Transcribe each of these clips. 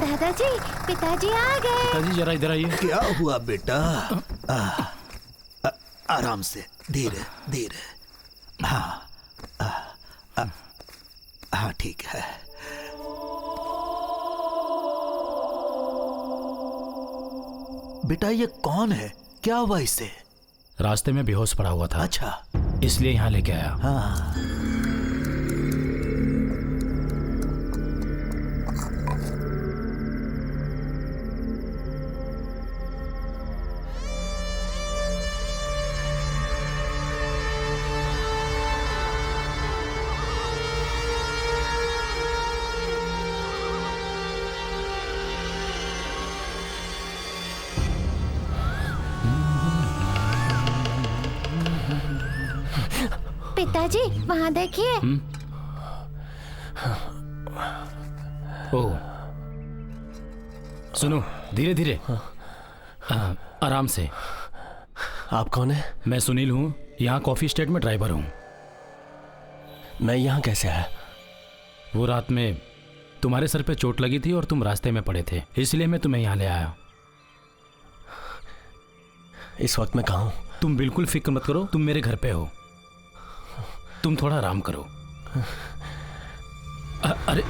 दादाजी, पिताजी आ गए। पिताजी जरा इधर आइए। क्या हुआ बेटा? आराम से, धीरे धीरे। हाँ ठीक है। बेटा ये कौन है? क्या हुआ इसे? रास्ते में बेहोश पड़ा हुआ था। अच्छा, इसलिए यहाँ लेके आया। हाँ। पिताजी वहाँ देखिए। ओह, सुनो, धीरे धीरे, आराम से। आप कौन है? मैं सुनील हूँ, यहाँ कॉफी स्टेट में ड्राइवर हूँ। मैं यहाँ कैसे आया? वो रात में तुम्हारे सर पे चोट लगी थी और तुम रास्ते में पड़े थे, इसलिए मैं तुम्हें यहाँ ले आया। इस वक्त मैं कहाँ हूँ? तुम बिल्कुल फिक्र मत करो, तुम मेरे घर पे हो। तुम थोड़ा आराम करो। अरे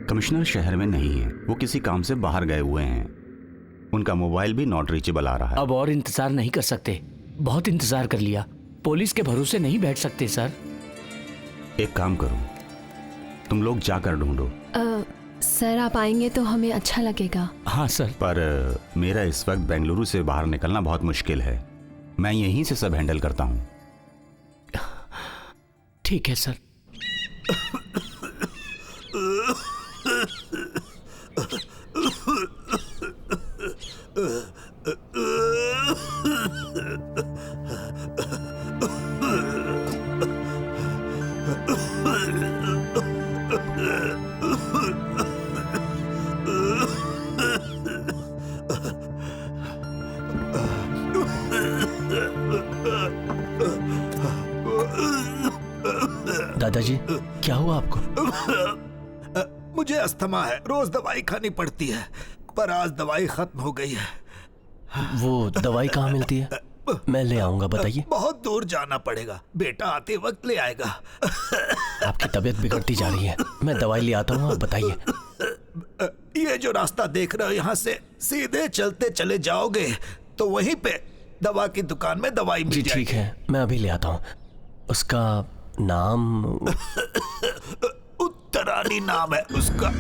कमिश्नर शहर में नहीं है, वो किसी काम से बाहर गए हुए हैं। उनका मोबाइल भी नॉट रीचेबल आ रहा है। अब और इंतजार नहीं कर सकते, बहुत इंतजार कर लिया। पुलिस के भरोसे नहीं बैठ सकते सर। एक काम करो, तुम लोग जाकर ढूंढो। सर आप आएंगे तो हमें अच्छा लगेगा। हाँ सर। पर मेरा इस वक्त बेंगलुरु से बाहर निकलना बहुत मुश्किल है। मैं यहीं से सब हैंडल करता हूँ। ठीक है सर। दादाजी क्या हुआ आपको? मुझे अस्थमा है, रोज दवाई खानी पड़ती है, पर आज दवाई खत्म हो गई है। वो दवाई कहाँ मिलती है? मैं ले आऊंगा, बताइए। बहुत दूर जाना पड़ेगा, बेटा आते वक्त ले आएगा। आपकी तबीयत बिगड़ती जा रही है, मैं दवाई ले आता हूँ, आप बताइए। ये जो रास्ता देख रहे हो, यहाँ से सीधे चलते चले जाओगे तो वहीं पे दवा की दुकान में दवाई मिल जाएगी। ठीक है, मैं अभी ले आता हूँ। उसका नाम उत्तरानी नाम है उसका।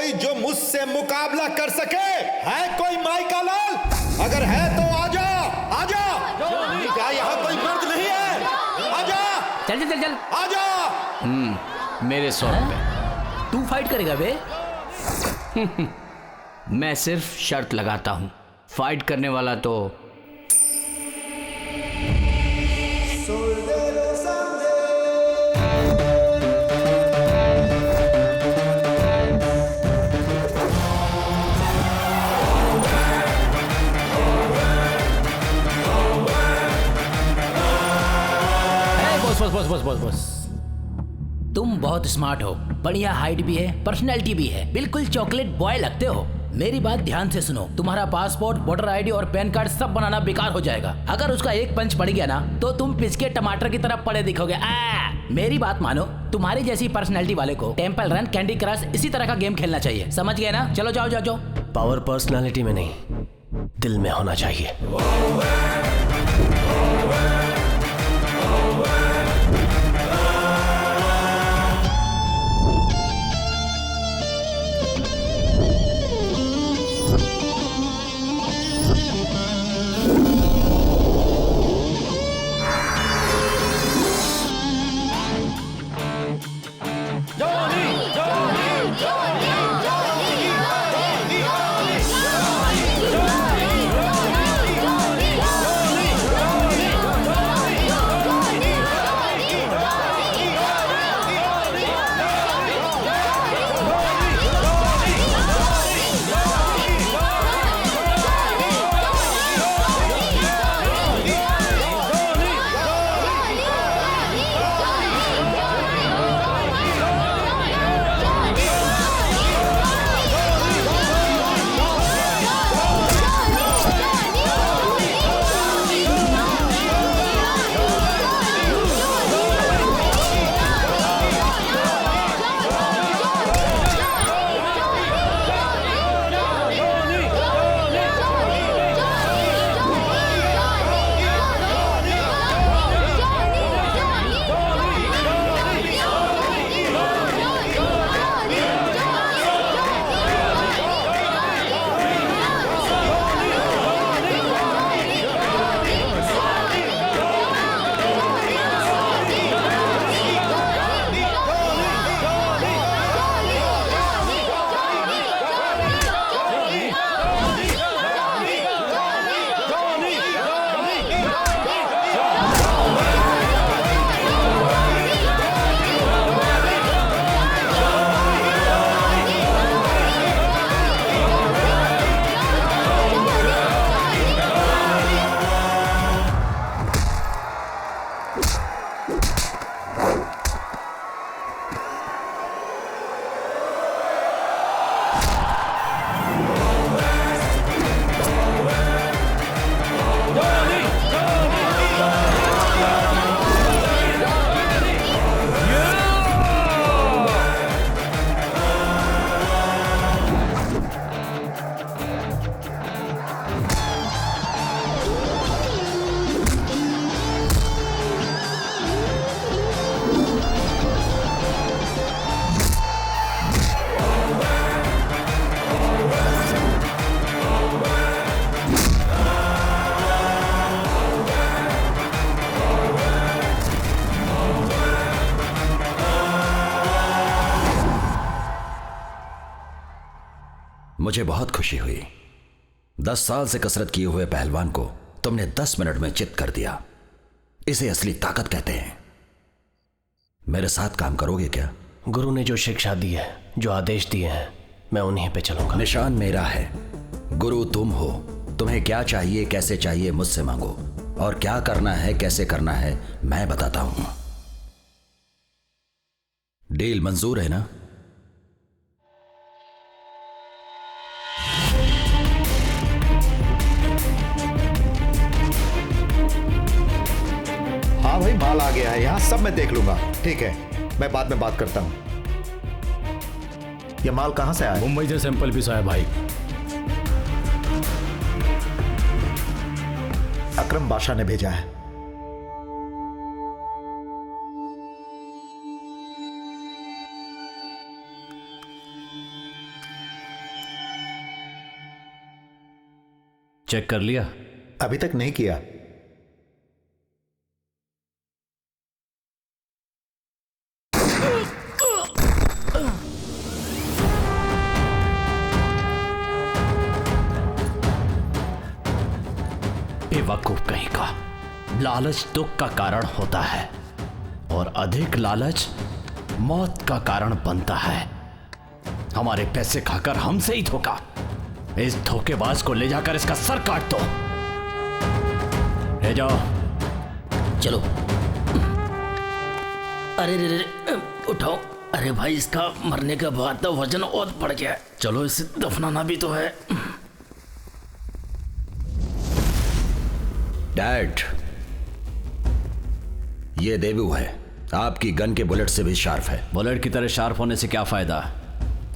कोई जो मुझसे मुकाबला कर सके? है कोई माई का लाल? अगर है तो आजा, आजा। क्या यहाँ कोई मर्द नहीं है? आजा, चल चल चल चल। आजा। मेरे 100 रुपए। तू फाइट करेगा बे? मैं सिर्फ शर्त लगाता हूँ, फाइट करने वाला तो बस तुम बहुत स्मार्ट हो, बढ़िया हाइट भी है, पर्सनैलिटी भी है, बिल्कुल चॉकलेट बॉय लगते हो। मेरी बात ध्यान से सुनो, तुम्हारा पासपोर्ट, वोटर आईडी और पैन कार्ड सब बनाना बेकार हो जाएगा। अगर उसका एक पंच पड़ गया ना तो तुम पिसके टमाटर की तरह पड़े दिखोगे। मेरी बात मानो, तुम्हारी जैसी पर्सनैलिटी वाले को टेम्पल रन, कैंडी क्रश इसी तरह का गेम खेलना चाहिए। समझ गए ना? चलो जाओ जाओ जाओ। पावर पर्सनालिटी में नहीं, दिल में होना चाहिए। मुझे बहुत खुशी हुई। 10 साल से कसरत किए हुए पहलवान को तुमने 10 मिनट में चित कर दिया। इसे असली ताकत कहते हैं। मेरे साथ काम करोगे क्या? गुरु ने जो शिक्षा दी है, जो आदेश दिए हैं, मैं उन्हीं पे चलूंगा। निशान मेरा है, गुरु तुम हो। तुम्हें क्या चाहिए, कैसे चाहिए, मुझसे मांगो, और क्या करना है, कैसे करना है, मैं बताता हूं। डील मंजूर है ना? हाँ भाई, माल आ गया है यहाँ, सब मैं देख लूंगा। ठीक है, मैं बाद में बात करता हूँ। ये माल कहाँ से आया? मुंबई से सैंपल पीस आया भाई। अकरम बादशाह ने भेजा है। चेक कर लिया? अभी तक नहीं किया। बेवकूफ कहीं का। लालच दुख का कारण होता है और अधिक लालच मौत का कारण बनता है। हमारे पैसे खाकर हमसे ही धोखा। इस धोखेबाज को ले जाकर इसका सर काट दो। ले जाओ। चलो। अरे रे रे, उठाओ। अरे भाई, इसका मरने के बाद तो वजन और बढ़ गया है। चलो इसे दफनाना भी तो है। डैड, ये देवू है। आपकी गन के बुलेट से भी शार्प है। बुलेट की तरह शार्प होने से क्या फायदा?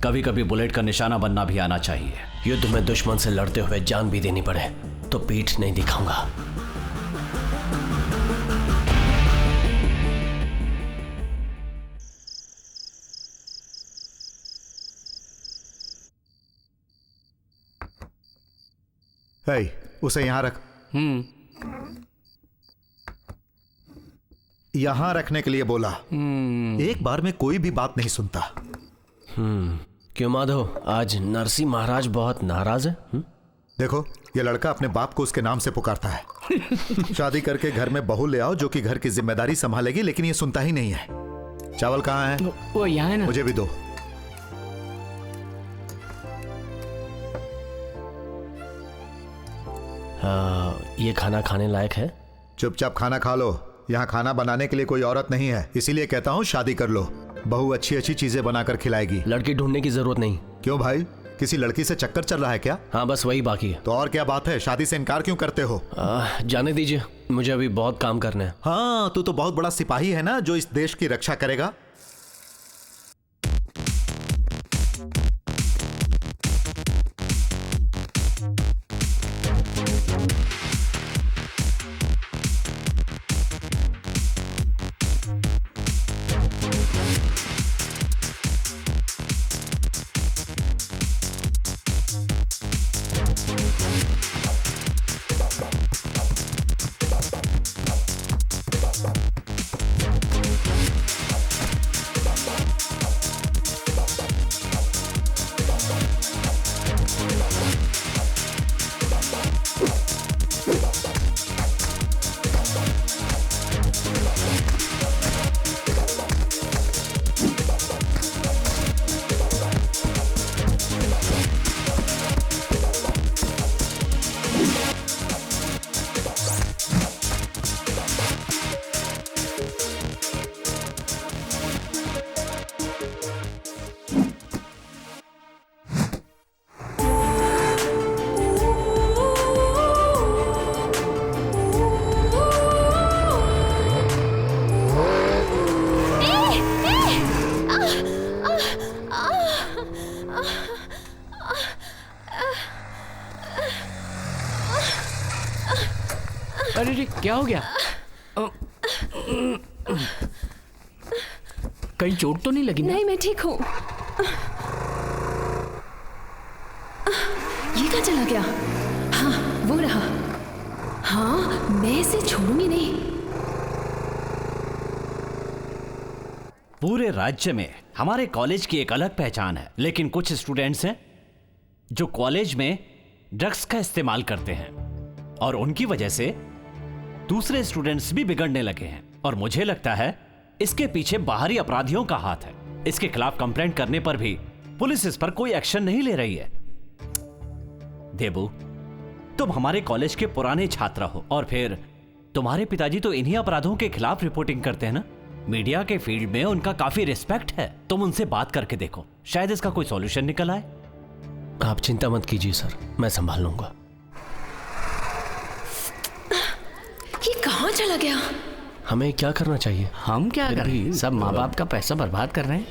कभी कभी बुलेट का निशाना बनना भी आना चाहिए। युद्ध में दुश्मन से लड़ते हुए जान भी देनी पड़े तो पीठ नहीं दिखाऊंगा। उसे यहां रख। यहां रखने के लिए बोला। एक बार में कोई भी बात नहीं सुनता। क्यों माधव, आज नरसिंह महाराज बहुत नाराज है? देखो, ये लड़का अपने बाप को उसके नाम से पुकारता है। शादी करके घर में बहू ले आओ जो कि घर की जिम्मेदारी संभालेगी, लेकिन ये सुनता ही नहीं है। चावल कहाँ है? वो यहाँ है ना। मुझे भी दो। ये खाना खाने लायक है? चुपचाप खाना खा लो। यहाँ खाना बनाने के लिए कोई औरत नहीं है, इसीलिए कहता हूँ शादी कर लो। बहू अच्छी अच्छी चीजें बनाकर खिलाएगी। लड़की ढूंढने की जरूरत नहीं। क्यों भाई, किसी लड़की से चक्कर चल रहा है क्या? हाँ, बस वही बाकी है। तो और क्या बात है? शादी से इनकार क्यों करते हो? जाने दीजिए, मुझे अभी बहुत काम करना है। हाँ, तू तो बहुत बड़ा सिपाही है ना, जो इस देश की रक्षा करेगा। अरे क्या हो गया? कहीं चोट तो नहीं लगी? नहीं, मैं ठीक हूँ। ये कहाँ चला गया? हाँ, वो रहा। हाँ, मैं इसे छोड़ूंगी नहीं। पूरे राज्य में हमारे कॉलेज की एक अलग पहचान है, लेकिन कुछ स्टूडेंट्स हैं जो कॉलेज में ड्रग्स का इस्तेमाल करते हैं और उनकी वजह से दूसरे स्टूडेंट्स भी बिगड़ने लगे हैं। और मुझे लगता है इसके पीछे बाहरी अपराधियों का हाथ है। इसके खिलाफ कंप्लेंट करने पर भी पुलिस इस पर कोई एक्शन नहीं ले रही है। देबू, तुम हमारे कॉलेज के पुराने छात्र हो और फिर तुम्हारे पिताजी तो इन्हीं अपराधों के खिलाफ रिपोर्टिंग करते हैं ना। मीडिया के फील्ड में उनका काफी रिस्पेक्ट है। तुम उनसे बात करके देखो, शायद इसका कोई सॉल्यूशन निकल आए। आप चिंता मत कीजिए सर, मैं संभाल लूंगा। ये कहाँ चला गया? हमें क्या करना चाहिए? हम क्या करें? सब माँ बाप का पैसा बर्बाद कर रहे हैं।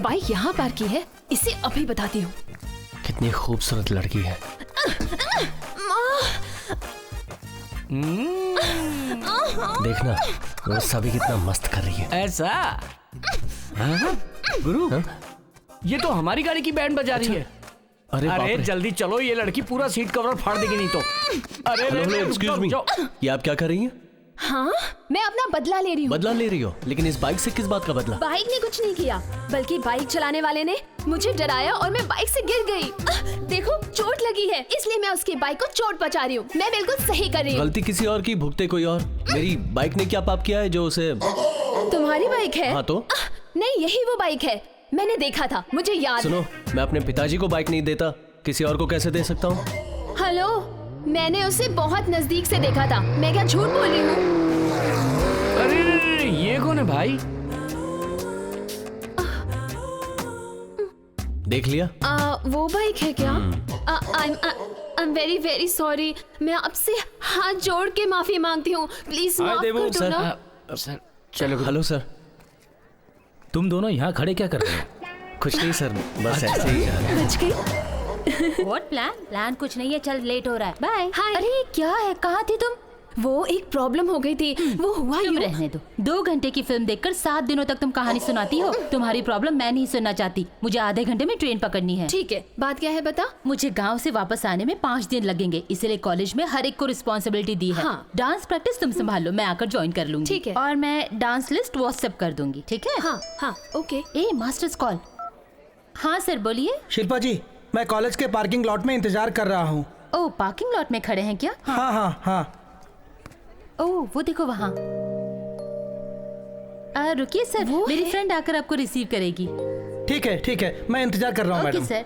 बाइक यहाँ पार्क की है, इसे अभी बताती हूँ। कितनी खूबसूरत लड़की है। देखना गुस्सा भी कितना मस्त कर रही है। ऐसा? हाँ? गुरु, ये तो हमारी गाड़ी की बैंड बजा रही है। अरे बाप रे। जल्दी चलो, ये लड़की पूरा सीट कवर फाड़ देगी नहीं तो। अरे एक्सक्यूज मी, ये आप क्या कर रही हैं? हाँ, मैं अपना बदला ले रही हूँ। बदला ले रही हो? लेकिन इस बाइक से किस बात का बदला? बाइक ने कुछ नहीं किया, बल्कि बाइक चलाने वाले ने मुझे डराया और मैं बाइक से गिर गई। देखो चोट लगी है, इसलिए मैं उसकी बाइक को चोट पहुंचा रही हूँ। मैं बिल्कुल सही कर रही हूँ। गलती किसी और की, भुगते कोई और। मेरी बाइक ने क्या पाप किया है जो उसे? तुम्हारी बाइक है? हाँ तो? नहीं, यही वो बाइक है, मैंने देखा था, मुझे याद। सुनो, मैं अपने पिताजी को बाइक नहीं देता, किसी और को कैसे दे सकता हूँ? हेलो, मैंने उसे बहुत नजदीक से देखा था, मैं क्या झूठ बोल रही हूँ? अरे ये कौन है भाई? देख लिया? वो बाइक है क्या? I am very very sorry, मैं आपसे हाथ जोड़ के माफी मांगती हूँ, प्लीज माफ कर दो ना। सर चलो। Hello sir. तुम दोनों यहाँ खड़े क्या कर रहे हो? कुछ नहीं सर, बस ऐसे ही। बच गई। व्हाट प्लान कुछ नहीं है, चल लेट हो रहा है, बाय। हाय। अरे क्या है, कहाँ थी तुम? वो एक प्रॉब्लम हो गई थी, वो हुआ चुप यूं। रहने दो। 2 घंटे की फिल्म देखकर 7 दिनों तक तुम कहानी सुनाती हो। तुम्हारी प्रॉब्लम मैं नहीं सुनना चाहती, मुझे आधे घंटे में ट्रेन पकड़नी है। ठीक है, बात क्या है बता। मुझे गांव से वापस आने में 5 दिन लगेंगे, इसलिए कॉलेज में हर एक को रिस्पॉन्सिबिलिटी दी है। हाँ। डांस प्रैक्टिस तुम संभाल लो, मैं आकर ज्वाइन कर लूंगी। ठीक है। और मैं डांस लिस्ट व्हाट्सएप कर दूंगी, ठीक है? हाँ हाँ, ओके। ए मास्टर्स कॉल। हाँ सर बोलिए। शिल्पा जी, मैं कॉलेज के पार्किंग लॉट में इंतजार कर रहा हूँ। ओ पार्किंग लॉट में खड़े हैं क्या? हाँ हाँ हाँ। ओ वो देखो वहाँ। रुकिए सर, मेरी फ्रेंड आकर आपको रिसीव करेगी। ठीक है, मैं इंतजार कर रहा हूँ ओके मैडम। सर।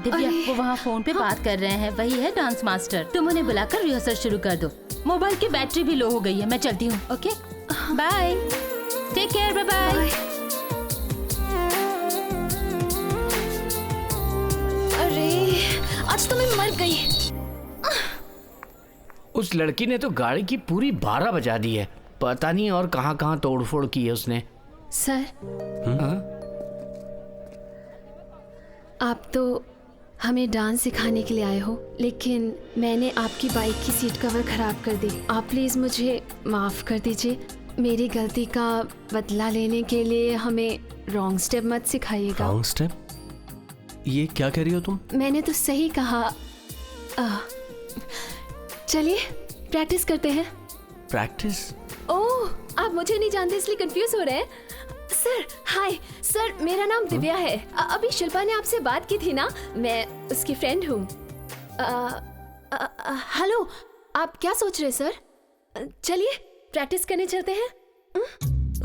दिव्या, वो वहाँ फोन पे बात कर रहे हैं, वही है डांस मास्टर। तुम उन्हें बुलाकर रिहर्सल शुरू कर दो। मोबाइल की बैटरी भी लो हो गई है, मैं चलती हूँ। Okay bye, take care, bye bye. अरे आज तो मैं मर गई। उस लड़की ने तो गाड़ी की पूरी 12 बजा दी है, पता नहीं और कहाँ कहाँ तोड़फोड़ की है उसने। सर, आप तो हमें डांस सिखाने के लिए आए हो, लेकिन मैंने आपकी बाइक की सीट कवर खराब कर दी। आप प्लीज मुझे माफ कर दीजिए। मेरी गलती का बदला लेने के लिए हमें रॉन्ग स्टेप मत सिखाइएगा। Wrong step? ये क्या कह रही हो तुम? मैंने तो सही कहा। चलिए प्रैक्टिस करते हैं। प्रैक्टिस? ओह, आप मुझे नहीं जानते इसलिए कंफ्यूज हो रहे हैं। सर हाय सर, मेरा नाम दिव्या है। अभी शिल्पा ने आपसे बात की थी ना, मैं उसकी फ्रेंड हूँ। हेलो, आप क्या सोच रहे सर? चलिए प्रैक्टिस करने चलते हैं।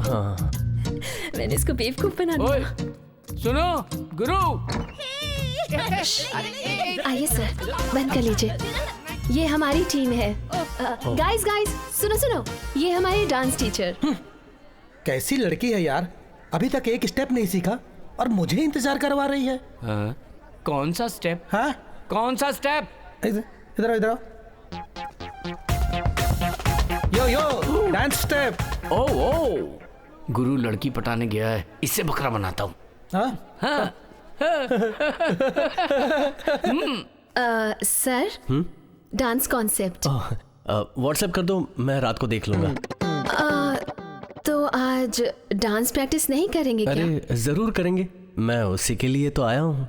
हाँ। मैंने इसको बेवकूफ बना दिया। ओए, सुनो गुरु। आइए सर, बंद कर लीजिए। ये हमारी टीम है। गाइस सुनो, ये हमारे डांस टीचर। कैसी लड़की है यार, अभी तक एक स्टेप नहीं सीखा और मुझे इंतजार करवा रही है। कौन सा स्टेप? हाँ, कौन सा स्टेप? इधर आओ। यो डांस स्टेप। ओ गुरु लड़की पटाने गया है, इससे बकरा बनाता हूँ। हाँ? सर, डांस कॉन्सेप्ट व्हाट्सएप कर दो, मैं रात को देख लूंगा। तो आज डांस प्रैक्टिस नहीं करेंगे क्या? अरे जरूर करेंगे, मैं उसी के लिए तो आया हूँ।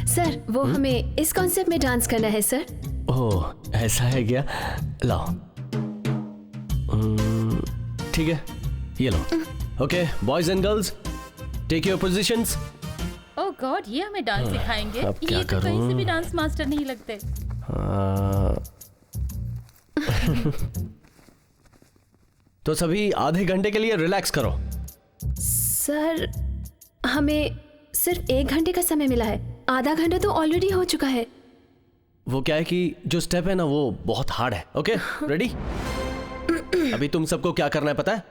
सर, वो हमें इस कॉन्सेप्ट में डांस करना है सर। ओह ऐसा है क्या? लाओ। ठीक है, ये लो। Okay boys and girls, take your positions. Oh God, ये हमें डांस सिखाएंगे? अब क्या ये तो कहीं करूं? से भी डांस मास्टर नहीं लगते। तो सभी आधे घंटे के लिए रिलैक्स करो। सर, हमें सिर्फ 1 घंटे का समय मिला है, आधा घंटा तो ऑलरेडी हो चुका है। वो क्या है कि जो स्टेप है ना वो बहुत हार्ड है। Okay ready? अभी तुम सबको क्या करना है पता है?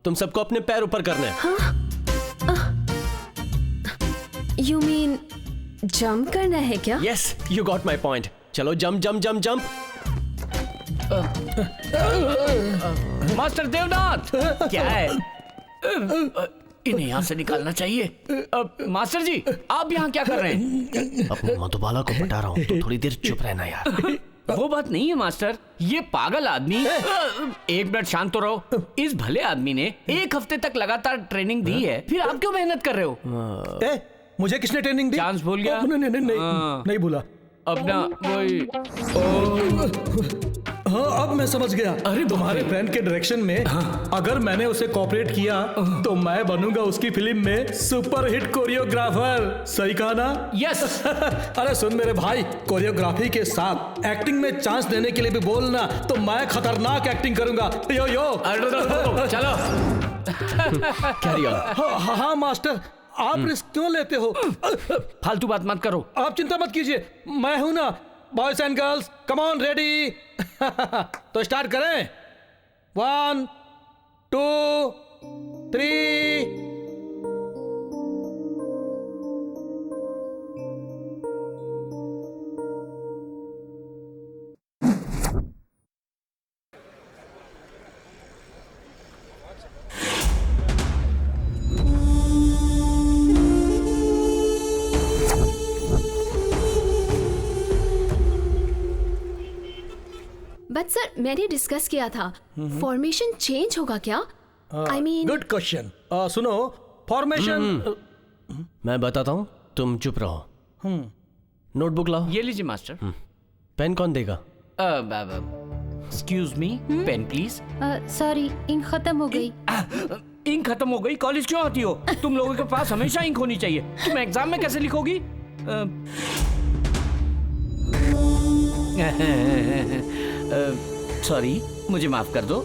तुम सबको अपने पैर ऊपर करना है। यू मीन जंप करना है क्या? Yes, you got my point. चलो jump jump jump jump. Master Devnath, क्या है? इन्हें यहाँ से निकालना चाहिए। मास्टर जी, आप यहाँ क्या कर रहे हैं? अपने मधुबाला को बता रहा हूँ, तो थोड़ी देर चुप रहना यार। वो बात नहीं है मास्टर, ये पागल आदमी। एक मिनट शांत तो रहो। इस भले आदमी ने 1 हफ्ते तक लगातार ट्रेनिंग दी है, फिर आप क्यों मेहनत कर रहे हो? मुझे किसने ट्रेनिंग दी? चांस भूल गया? नहीं भूला। अपना वही। हाँ, अब मैं समझ गया। अरे तुम्हारे फ्रेंड के डायरेक्शन में अगर मैंने उसे कोऑपरेट किया तो मैं बनूंगा उसकी फिल्म में सुपर हिट कोरियोग्राफर। सही कहा ना? यस। अरे सुन मेरे भाई, कोरियोग्राफी के साथ एक्टिंग में चांस देने के लिए भी बोलना, तो मैं खतरनाक एक्टिंग करूंगा। यो यो चलो। Carry on. हाँ मास्टर, आप रिस्क क्यों लेते हो? फालतू बात मत करो। आप चिंता मत कीजिए, मैं हूं ना। Boys and girls, come on, ready? तो स्टार्ट करें। 1 2 3। बट सर, मैंने डिस्कस किया था, फॉर्मेशन चेंज होगा क्या? I mean. Good question. सुनो, फॉर्मेशन मैं बताता हूँ, तुम चुप रहो। नोटबुक लाओ। ये लीजिए मास्टर। पेन कौन देगा? Excuse me, pen please. Sorry, ink खत्म हो गई। इंक खत्म हो गई? कॉलेज क्यों आती हो? तुम लोगों के पास हमेशा इंक होनी चाहिए। तुम एग्जाम में कैसे लिखोगी? सॉरी, मुझे माफ कर दो।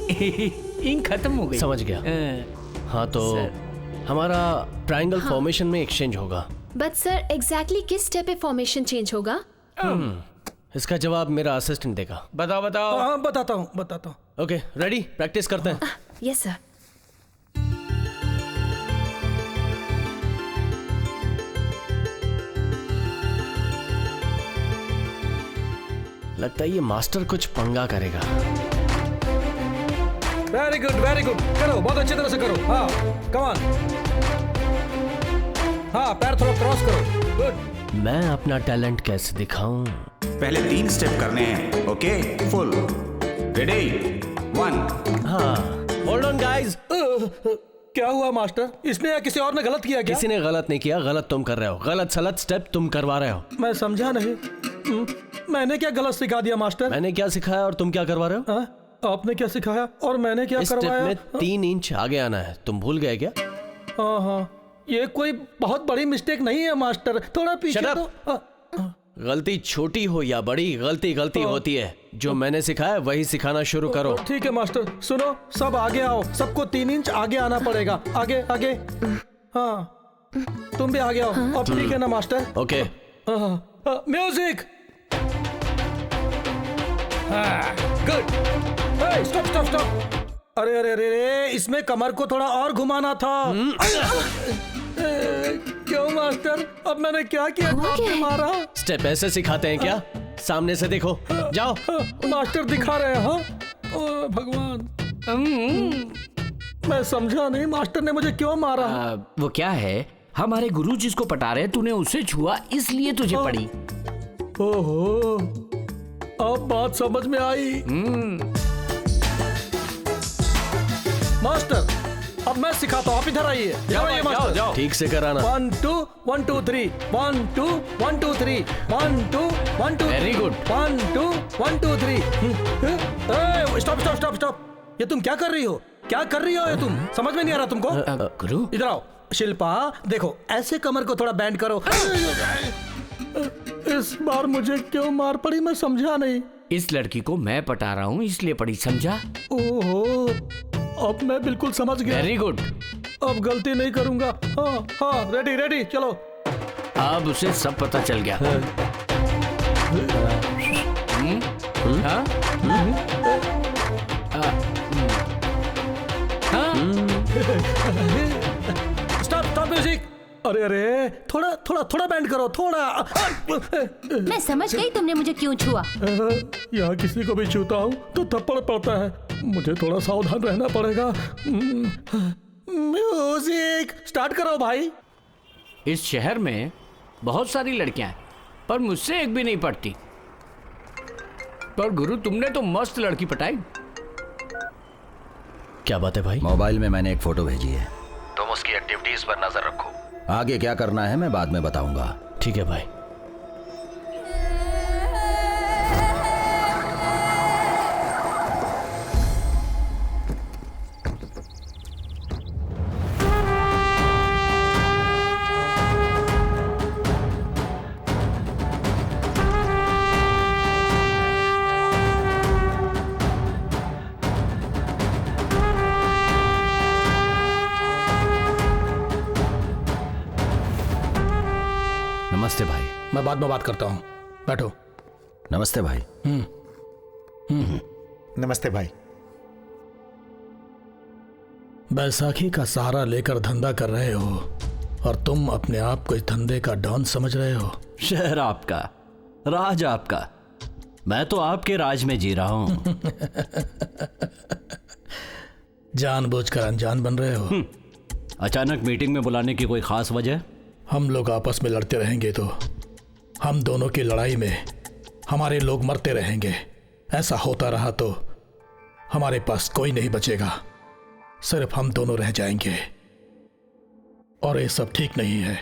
इंक खत्म हो गई। समझ गया। हाँ, तो हमारा ट्रायंगल फॉर्मेशन में एक्सचेंज होगा। बट सर, एग्जैक्टली किस स्टेप पे फॉर्मेशन चेंज होगा? इसका जवाब मेरा असिस्टेंट देगा। बताओ बताओ। हाँ, बताता हूँ। Okay, ready? प्रैक्टिस करते हैं। Yes sir. लगता है ये मास्टर कुछ पंगा करेगा। Very good, very good. करो, बहुत अच्छी तरह से करो। हाँ, कम ऑन। हाँ, पैर थोड़ा क्रॉस करो। गुड। मैं अपना टैलेंट कैसे दिखाऊं? पहले 3 स्टेप करने हैं। Okay, full ready? 1। हाँ, होल्ड ऑन गाइस। क्या हुआ मास्टर? इसने या किसी और ने गलत किया क्या? किसी ने गलत नहीं किया, गलत तुम कर रहे हो। गलत सलत स्टेप तुम करवा रहे हो। मैं समझा नहीं। मैंने क्या गलत सिखा दिया मास्टर? मैंने क्या सिखाया और तुम क्या करवा रहे हो? आपने क्या सिखाया और मैंने क्या करवाया? इस स्टेप में 3 इंच आगे आना है। तुम भूल गए क्या? हाँ, ये कोई बहुत बड़ी मिस्टेक नहीं है मास्टर, थोड़ा पीछे तो। गलती छोटी हो या बड़ी, गलती होती है। जो मैंने सिखाया वही सिखाना शुरू करो। ठीक है मास्टर। सुनो, सब आगे आओ। सबको 3 इंच आगे आना पड़ेगा। आगे आगे। हाँ, तुम भी आगे आओ। अब ठीक है ना master? Okay. Music. Good. Stop stop stop. अरे अरे अरे, इसमें कमर को थोड़ा और घुमाना था। क्यों मास्टर? अब मैंने क्या किया? आपने मारा। स्टेप ऐसे सिखाते हैं क्या? सामने से देखो, जाओ। मास्टर दिखा रहे हैं। हाँ, भगवान, मैं समझा नहीं, मास्टर ने मुझे क्यों मारा? वो क्या है, हमारे गुरु जिसको पटा रहे तूने उसे छुआ, इसलिए तुझे पड़ी। ओहो, अब बात समझ में आई। मास्टर, अब मैं सिखाता हूँ, आप इधर आइए। जाओ, जाओ। ठीक से कराना। 1 2 1 2 3 1 2 1 2 3 1 2 1 2। Very good. 1 2 1 2 3। Stop stop stop stop. ये तुम क्या कर रही हो? क्या कर रही हो ये तुम? समझ में नहीं आ रहा तुमको? गुरु, इधर आओ। शिल्पा, देखो, ऐसे कमर को थोड़ा बैंड करो। इस बार मुझे क्यों मार पड़ी, मैं समझा नहीं। इस लड़की को मैं पटा रहा हूँ इसलिए पड़ी, समझा? ओहो, अब मैं बिल्कुल समझ गया। Very good. अब गलती नहीं करूंगा। हाँ हाँ, रेडी रेडी, चलो। अब उसे सब पता चल गया। Stop stop music. अरे अरे, थोड़ा थोड़ा थोड़ा बैंड करो, थोड़ा। मैं समझ गई तुमने मुझे क्यों छुआ। यहाँ किसी को भी छूता हूँ तो थप्पड़ पड़ता है। मुझे थोड़ा सावधान रहना पड़ेगा। म्यूजिक स्टार्ट करो भाई। इस शहर में बहुत सारी लड़कियां हैं, पर मुझसे एक भी नहीं पटती। पर गुरु, तुमने तो मस्त लड़की पटाई। क्या बात है भाई? मोबाइल में मैंने एक फोटो भेजी है, तुम उसकी एक्टिविटीज पर नजर रखो। आगे क्या करना है मैं बाद में बताऊंगा। ठीक है भाई। नमस्ते भाई। मैं बाद में बात करता हूँ, बैठो। नमस्ते भाई। नमस्ते भाई। बैसाखी का सहारा लेकर धंधा कर रहे हो और तुम अपने आप को इस धंधे का डॉन समझ रहे हो। शहर आपका, राज आपका, मैं तो आपके राज में जी रहा हूं। जानबूझकर अनजान बन रहे हो। अचानक मीटिंग में बुलाने की कोई खास वजह? हम लोग आपस में लड़ते रहेंगे तो हम दोनों की लड़ाई में हमारे लोग मरते रहेंगे। ऐसा होता रहा तो हमारे पास कोई नहीं बचेगा, सिर्फ हम दोनों रह जाएंगे और ये सब ठीक नहीं है।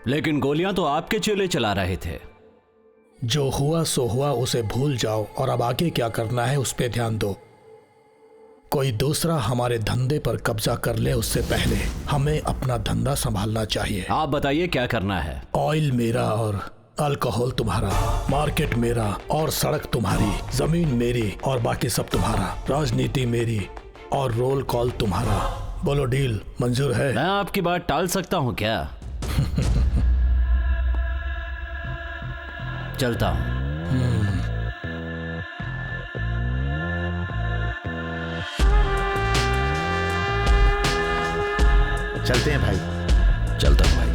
लेकिन गोलियां तो आपके चेले चला रहे थे। जो हुआ सो हुआ, उसे भूल जाओ और अब आगे क्या करना है उस पर ध्यान दो। कोई दूसरा हमारे धंधे पर कब्जा कर ले उससे पहले हमें अपना धंधा संभालना चाहिए। आप बताइए क्या करना है? ऑयल मेरा और अल्कोहल तुम्हारा, मार्केट मेरा और सड़क तुम्हारी, जमीन मेरी और बाकी सब तुम्हारा, राजनीति मेरी और रोल कॉल तुम्हारा। बोलो डील मंजूर है? मैं आपकी बात टाल सकता हूं क्या? चलता हूं। चलते हैं भाई। चलता हूं भाई।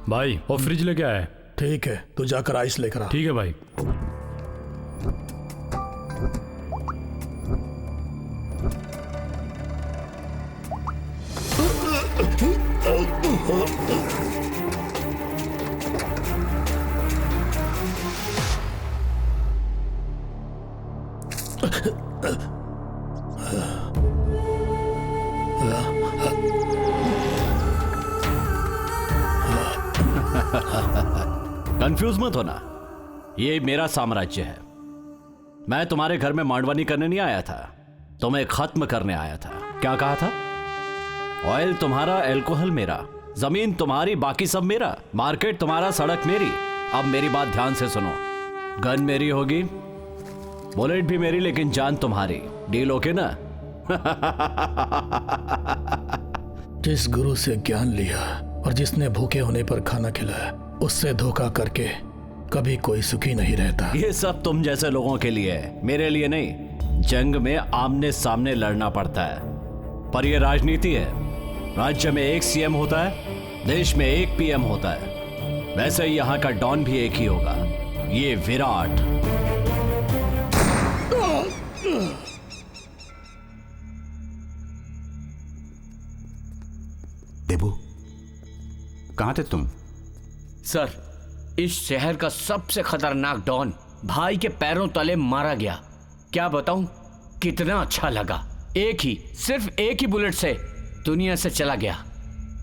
भाई वो फ्रिज लेके आया है। ठीक है, तू जाकर आइस लेकर आ। ठीक है भाई। कंफ्यूज मत होना, ये मेरा साम्राज्य है। मैं तुम्हारे घर में मांडवानी करने नहीं आया था, तुम्हें खत्म करने आया था। क्या कहा था? ऑयल तुम्हारा, अल्कोहल मेरा, जमीन तुम्हारी, बाकी सब मेरा, मार्केट तुम्हारा, सड़क मेरी। अब मेरी बात ध्यान से सुनो। गन मेरी होगी, बुलेट भी मेरी, लेकिन जान तुम्हारी। डील ओके ना? जिस गुरु से ज्ञान लिया और जिसने भूखे होने पर खाना खिलाया, उससे धोखा करके कभी कोई सुखी नहीं रहता। ये सब तुम जैसे लोगों के लिए है, मेरे लिए नहीं। जंग में आमने सामने लड़ना पड़ता है, पर यह राजनीति है। राज्य में एक सीएम होता है, देश में एक पीएम होता है। वैसे ही यहाँ का डॉन भी एक ही होगा, ये विराट। देबू, कहाँ थे तुम? सर, इस शहर का सबसे खतरनाक डॉन भाई के पैरों तले मारा गया। क्या बताऊं, कितना अच्छा लगा। सिर्फ एक ही बुलेट से दुनिया से चला गया।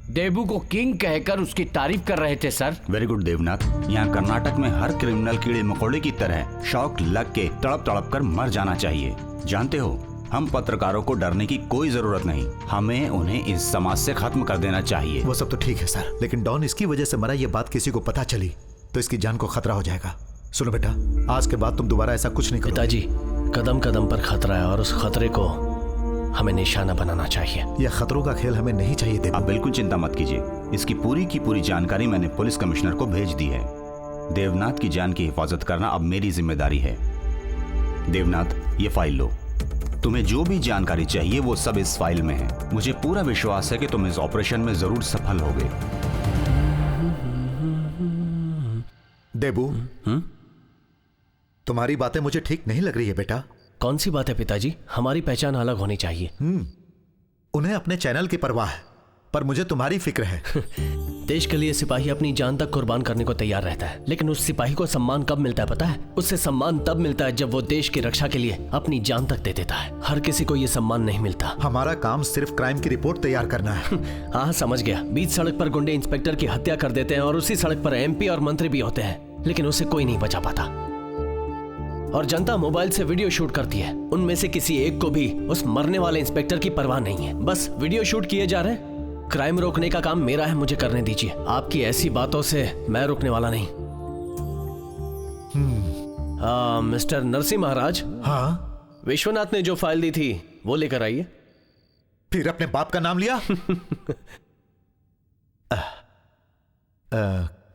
देबू को किंग कहकर उसकी तारीफ कर रहे थे सर। Very good Debnath. यहाँ कर्नाटक में हर क्रिमिनल कीड़े मकोड़े की तरह शौक लग के तड़प तड़प कर मर जाना चाहिए। जानते हो, हम पत्रकारों को डरने की कोई जरूरत नहीं, हमें उन्हें इस समाज से खत्म कर देना चाहिए। वो सब तो ठीक है सर, लेकिन डॉन इसकी वजह से मरा, ये बात किसी को पता चली तो इसकी जान को खतरा हो जाएगा। सुनो बेटा, आज के बाद तुम दोबारा ऐसा कुछ नहीं करो। पिताजी, कदम कदम पर खतरा है और उस खतरे को हमें निशाना बनाना चाहिए। यह खतरों का खेल हमें नहीं चाहिए देव। आप बिल्कुल चिंता मत कीजिए, इसकी पूरी की पूरी जानकारी मैंने पुलिस कमिश्नर को भेज दी है। देवनाथ की जान की हिफाजत करना अब मेरी जिम्मेदारी है। देवनाथ, ये फाइल लो। तुम्हें जो भी जानकारी चाहिए वो सब इस फाइल में है। मुझे पूरा विश्वास है कि तुम इस ऑपरेशन में जरूर सफल होगे। देबू, तुम्हारी बातें मुझे ठीक नहीं लग रही है बेटा। कौन सी बात है पिताजी? हमारी पहचान अलग होनी चाहिए। उन्हें अपने चैनल की परवाह है, पर मुझे तुम्हारी फिक्र है। देश के लिए सिपाही अपनी जान तक कुर्बान करने को तैयार रहता है, लेकिन उस सिपाही को सम्मान कब मिलता है पता है? उससे सम्मान तब मिलता है जब वो देश की रक्षा के लिए अपनी जान तक दे देता है। हर किसी को ये सम्मान नहीं मिलता। हमारा काम सिर्फ क्राइम की रिपोर्ट तैयार करना है। हाँ, समझ गया। बीच सड़क पर गुंडे इंस्पेक्टर की हत्या कर देते हैं और उसी सड़क पर MP और मंत्री भी होते हैं, लेकिन उसे कोई नहीं बचा पाता। और जनता मोबाइल से वीडियो शूट करती है। उनमें से किसी एक को भी उस मरने वाले इंस्पेक्टर की परवाह नहीं है। बस वीडियो शूट किए जा रहे हैं। क्राइम रोकने का काम मेरा है, मुझे करने दीजिए। आपकी ऐसी बातों से मैं रुकने वाला नहीं। मिस्टर नरसिंह महाराज। हाँ? विश्वनाथ ने जो फाइल दी थी वो लेकर आइए। फिर अपने बाप का नाम लिया?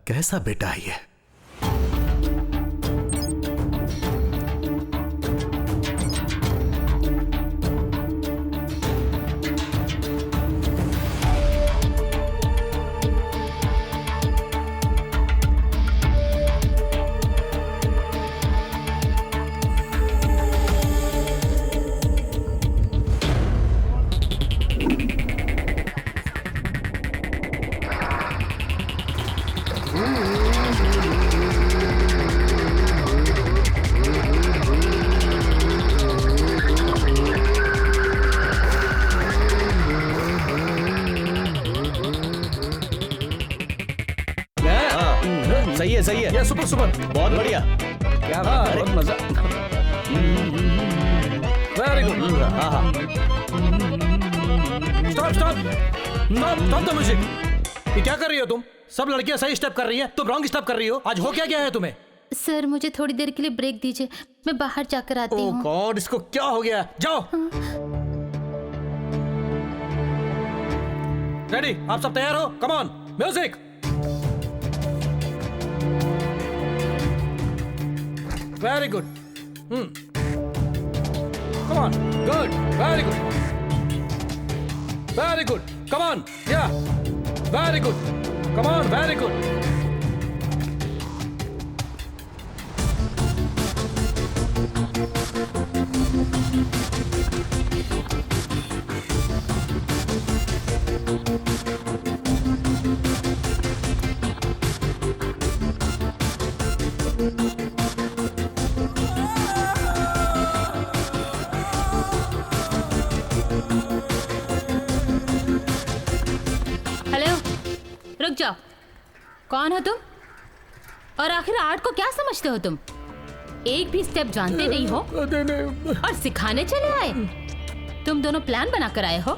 कैसा बेटा है ये? सही है। ये सुपर बहुत बढ़िया। क्या बात है, बहुत मजा। Very good. हाँ। Stop the music. ये क्या कर रही हो तुम? सब लड़कियां सही स्टेप कर रही हैं, तुम रॉन्ग स्टेप कर रही हो। आज हो क्या गया है तुम्हें? सर, मुझे थोड़ी देर के लिए ब्रेक दीजिए, मैं बाहर जाकर आती हूँ। ओह गॉड, इसको क्या हो गया? जाओ। रेडी? आप सब तैयार हो? Come on, music. Very good. Come on. Good. Very good. Very good. Come on. Yeah. Very good. Come on. Very good. रुक जाओ। कौन हो तुम? और आखिर आर्ट को क्या समझते हो तुम? एक भी स्टेप जानते नहीं हो और सिखाने चले आए। तुम दोनों प्लान बनाकर आए हो,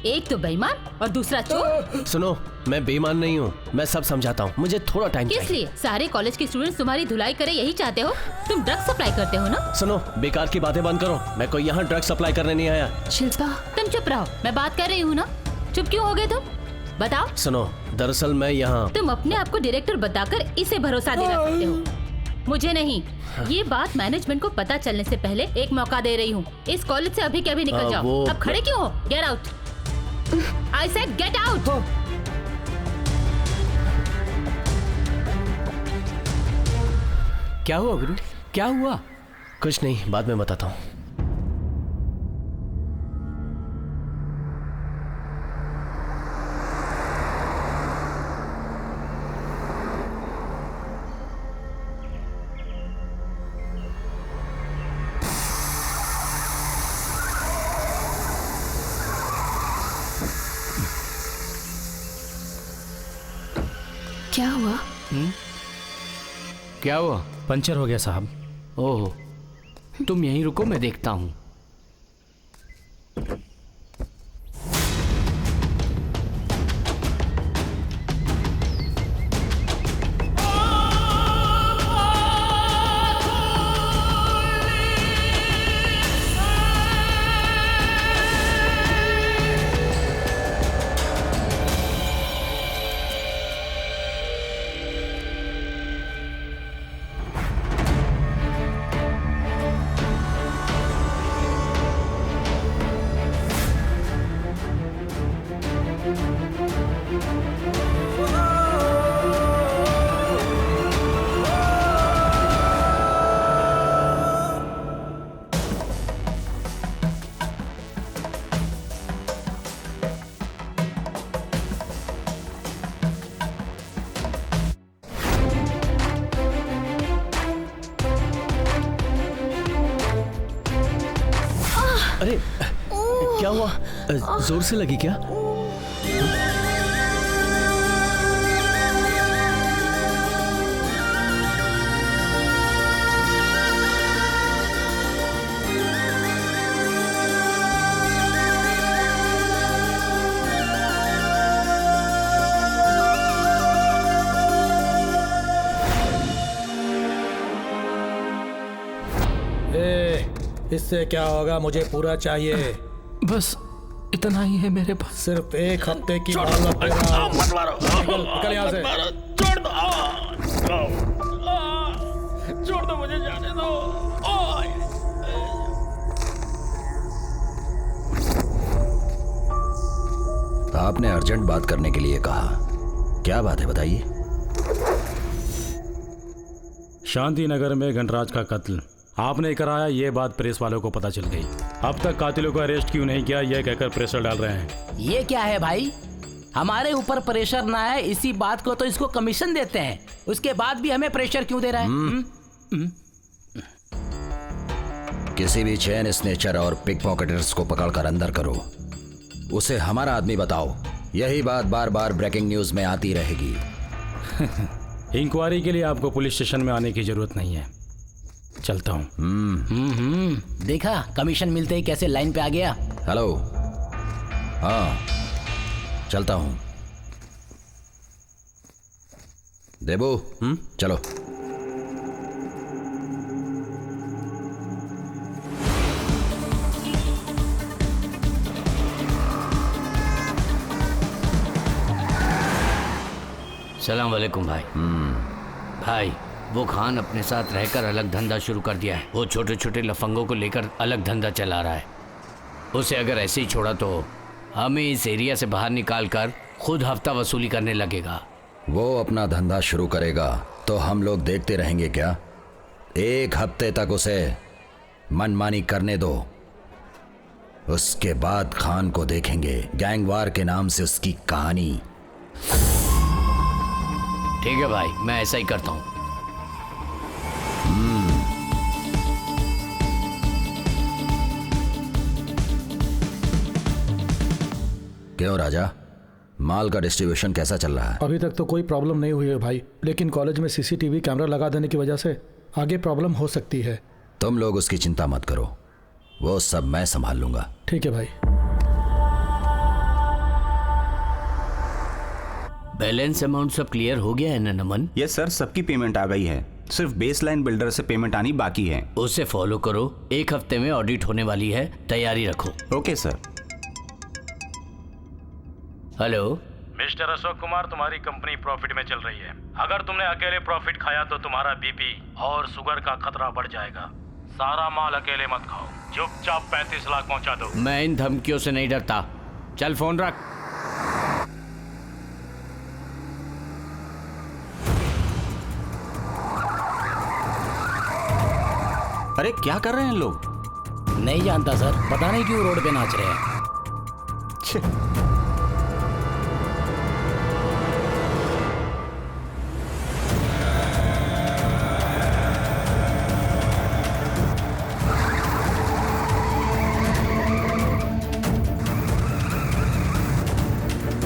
एक तो बेईमान और दूसरा चोर। सुनो, मैं बेईमान नहीं हूँ, मैं सब समझाता हूँ, मुझे थोड़ा टाइम चाहिए। किस लिए? सारे कॉलेज के स्टूडेंट्स तुम्हारी धुलाई करे यही चाहते हो? तुम ड्रग्स सप्लाई करते हो ना? सुनो, बेकार की बातें बंद करो। मैं कोई यहाँ ड्रग्स सप्लाई करने नहीं आया। शिल्पा, तुम चुप रहो, मैं बात कर रही हूँ ना। चुप क्यों हो गए तुम? बताओ। सुनो, दरअसल मैं यहाँ। तुम अपने आप को डायरेक्टर बताकर इसे भरोसा दिला सकते हो, मुझे नहीं। ये बात मैनेजमेंट को पता चलने से पहले एक मौका दे रही हूँ। इस कॉलेज से अभी के अभी निकल जाओ। अब खड़े क्यों हो? Get out. I said get out. क्या हुआ गुरु? क्या हुआ? कुछ नहीं, बाद में बताता हूँ। क्या हुआ? क्या हुआ? पंचर हो गया साहब। ओह, तुम यहीं रुको, मैं देखता हूँ। जोर से लगी क्या? इससे क्या होगा? मुझे पूरा चाहिए। बस इतना ही है मेरे पास। सिर्फ एक हफ्ते की मोहलत दे रहा हूं। निकल यहाँ से। छोड़ दो मुझे जाने दो। आपने अर्जेंट बात करने के लिए कहा, क्या बात है बताइए। शांति नगर में गणराज का कत्ल आपने कराया, ये बात प्रेस वालों को पता चल गई। अब तक कातिलों को अरेस्ट क्यों नहीं किया, यह कहकर प्रेशर डाल रहे हैं। ये क्या है भाई, हमारे ऊपर प्रेशर ना है, इसी बात को तो इसको कमीशन देते हैं, उसके बाद भी हमें प्रेशर क्यों दे रहा है? किसी भी चेन स्नेचर और पिक पॉकेटर्स को पकड़कर अंदर करो, उसे हमारा आदमी बताओ। यही बात बार बार ब्रेकिंग न्यूज में आती रहेगी। इंक्वायरी के लिए आपको पुलिस स्टेशन में आने की जरूरत नहीं है, चलता हूँ। देखा कमीशन मिलते ही कैसे लाइन पे आ गया। हेलो, हाँ चलता हूँ। देबू, चलो। सलाम वालेकुम भाई। भाई वो खान अपने साथ रहकर अलग धंधा शुरू कर दिया है। वो छोटे छोटे लफंगों को लेकर अलग धंधा चला रहा है। उसे अगर ऐसे ही छोड़ा तो हमें इस एरिया से बाहर निकाल कर खुद हफ्ता वसूली करने लगेगा। वो अपना धंधा शुरू करेगा तो हम लोग देखते रहेंगे क्या? एक हफ्ते तक उसे मनमानी करने दो, उसके बाद खान को देखेंगे। गैंगवार के नाम से उसकी कहानी। ठीक है भाई, मैं ऐसा ही करता हूँ। क्यों राजा, माल का डिस्ट्रीब्यूशन कैसा चल रहा है? अभी तक तो कोई प्रॉब्लम नहीं हुई है भाई, लेकिन कॉलेज में सीसीटीवी कैमरा लगा देने की वजह से आगे प्रॉब्लम हो सकती है। तुम लोग उसकी चिंता मत करो, वो सब मैं संभाल लूंगा। ठीक है भाई। बैलेंस अमाउंट सब क्लियर हो गया है ना नमन? यस सर, सबकी पेमेंट आ गई है, सिर्फ बेसलाइन बिल्डर से पेमेंट आनी बाकी है। उसे फॉलो करो, एक हफ्ते में ऑडिट होने वाली है, तैयारी रखो। Okay sir. Hello mister Ashok Kumar, तुम्हारी कंपनी प्रॉफिट में चल रही है। अगर तुमने अकेले प्रॉफिट खाया तो तुम्हारा बीपी और शुगर का खतरा बढ़ जाएगा। सारा माल अकेले मत खाओ, चुपचाप 35 लाख पहुंचा दो। मैं इन धमकियों से नहीं डरता, चल फोन रख। अरे क्या कर रहे हैं लोग? नहीं जानता सर, पता नहीं क्यों रोड पे नाच रहे हैं।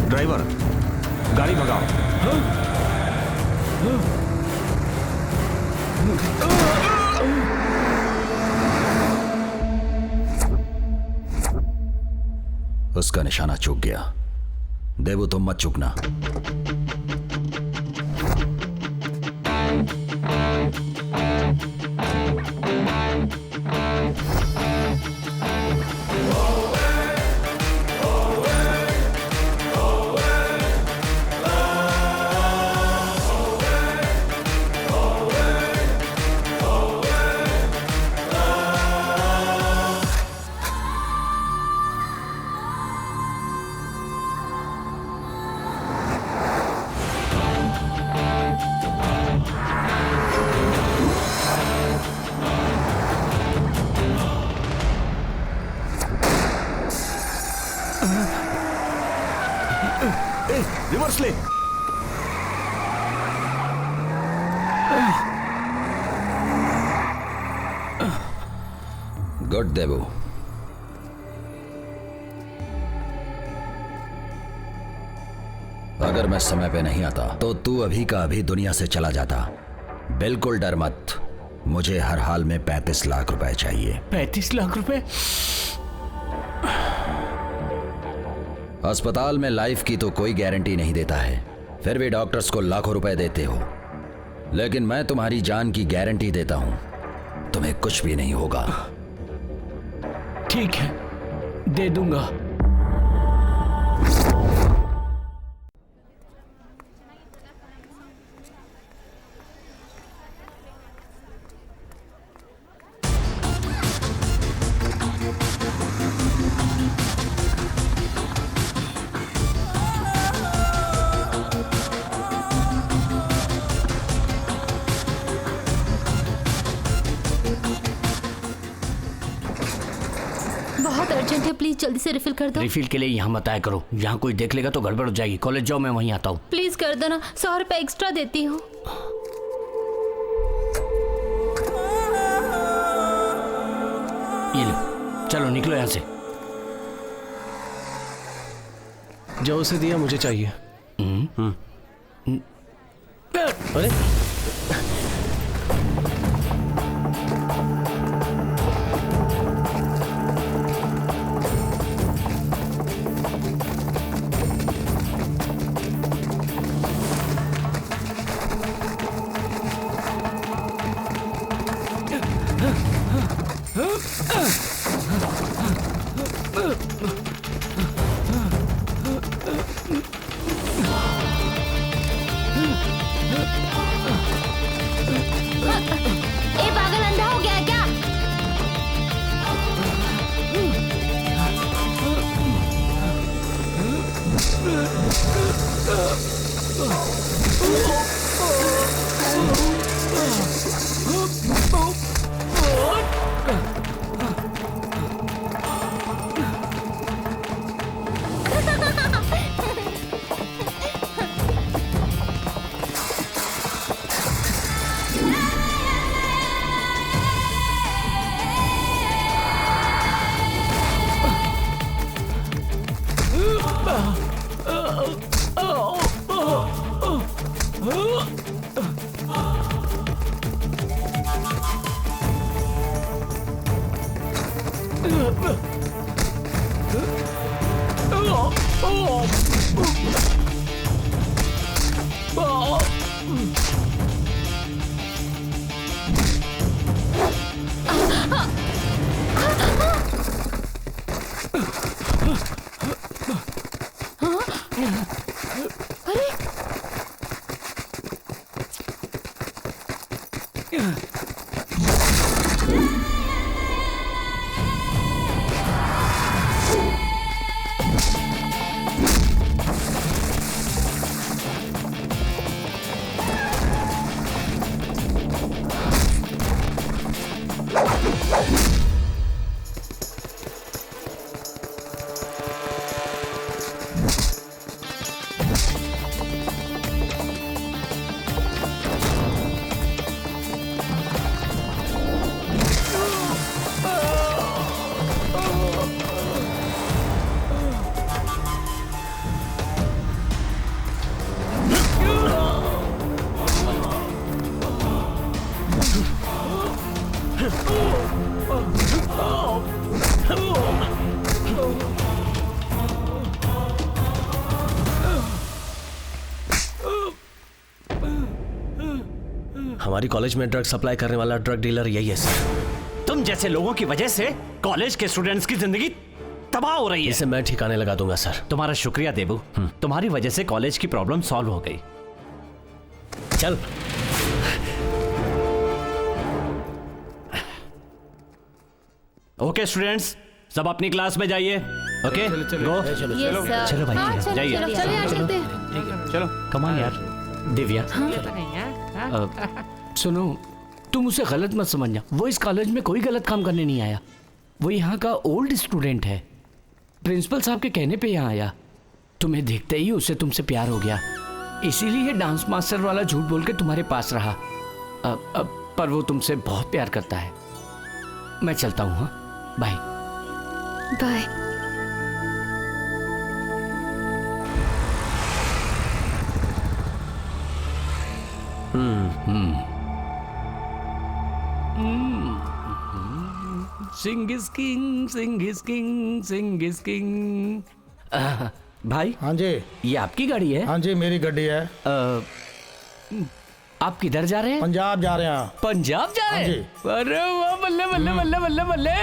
ड्राइवर, गाड़ी भगाओ। उसका निशाना चूक गया। देवू तुम मत चूकना। रिवर्स ले। गुड देवू, अगर मैं समय पे नहीं आता तो तू अभी का अभी दुनिया से चला जाता। बिल्कुल डर मत, मुझे हर हाल में 35 लाख रुपए चाहिए। 35 लाख रुपए? अस्पताल में लाइफ की तो कोई गारंटी नहीं देता है, फिर भी डॉक्टर्स को लाखों रुपए देते हो, लेकिन मैं तुम्हारी जान की गारंटी देता हूं, तुम्हें कुछ भी नहीं होगा। ठीक है, दे दूंगा। बहुत अर्जेंट है, प्लीज जल्दी से रिफिल कर दो। रिफिल के लिए यहाँ मत आया करो, यहाँ कोई देख लेगा तो गड़बड़ हो जाएगी। कॉलेज जाओ, मैं वहीं आता हूँ। प्लीज कर दो ना, 100 रुपए एक्स्ट्रा देती हूँ। ये लो, चलो निकलो यहाँ से। जो उसे दिया मुझे चाहिए। अरे ए पागल, अंधा हो गया क्या? हमारी कॉलेज में ड्रग सप्लाई करने वाला ड्रग डीलर यही है सर। तुम जैसे लोगों की वजह से कॉलेज के स्टूडेंट्स की जिंदगी तबाह हो रही है। इसे मैं ठिकाने लगा दूंगा सर। तुम्हारा शुक्रिया देबू, तुम्हारी वजह से कॉलेज की प्रॉब्लम सॉल्व हो गई। चल। ओके स्टूडेंट्स, सब अपनी क्लास में जाइए। Okay go. चलो भाई जाइए। चलो कम ऑन यार। दिव्या, सुनो, तुम उसे गलत मत समझना। वो इस कॉलेज में कोई गलत काम करने नहीं आया। वो यहाँ का ओल्ड स्टूडेंट है। प्रिंसिपल साहब के कहने पे यहाँ आया। तुम्हें देखते ही उसे तुमसे प्यार हो गया, इसीलिए डांस मास्टर वाला झूठ बोल के तुम्हारे पास रहा। पर वो तुमसे बहुत प्यार करता है। मैं चलता हूँ। हाँ, bye bye. Singh is king, Singh is king, Singh is king. भाई। हाँ जी। ये आपकी गाड़ी है? हाँ जी, मेरी गाड़ी है। आप किधर जा रहे हैं? पंजाब जा रहे हैं। पंजाब जा रहे हैं? अरे वाह, बल्ले बल्ले बल्ले बल्ले बल्ले।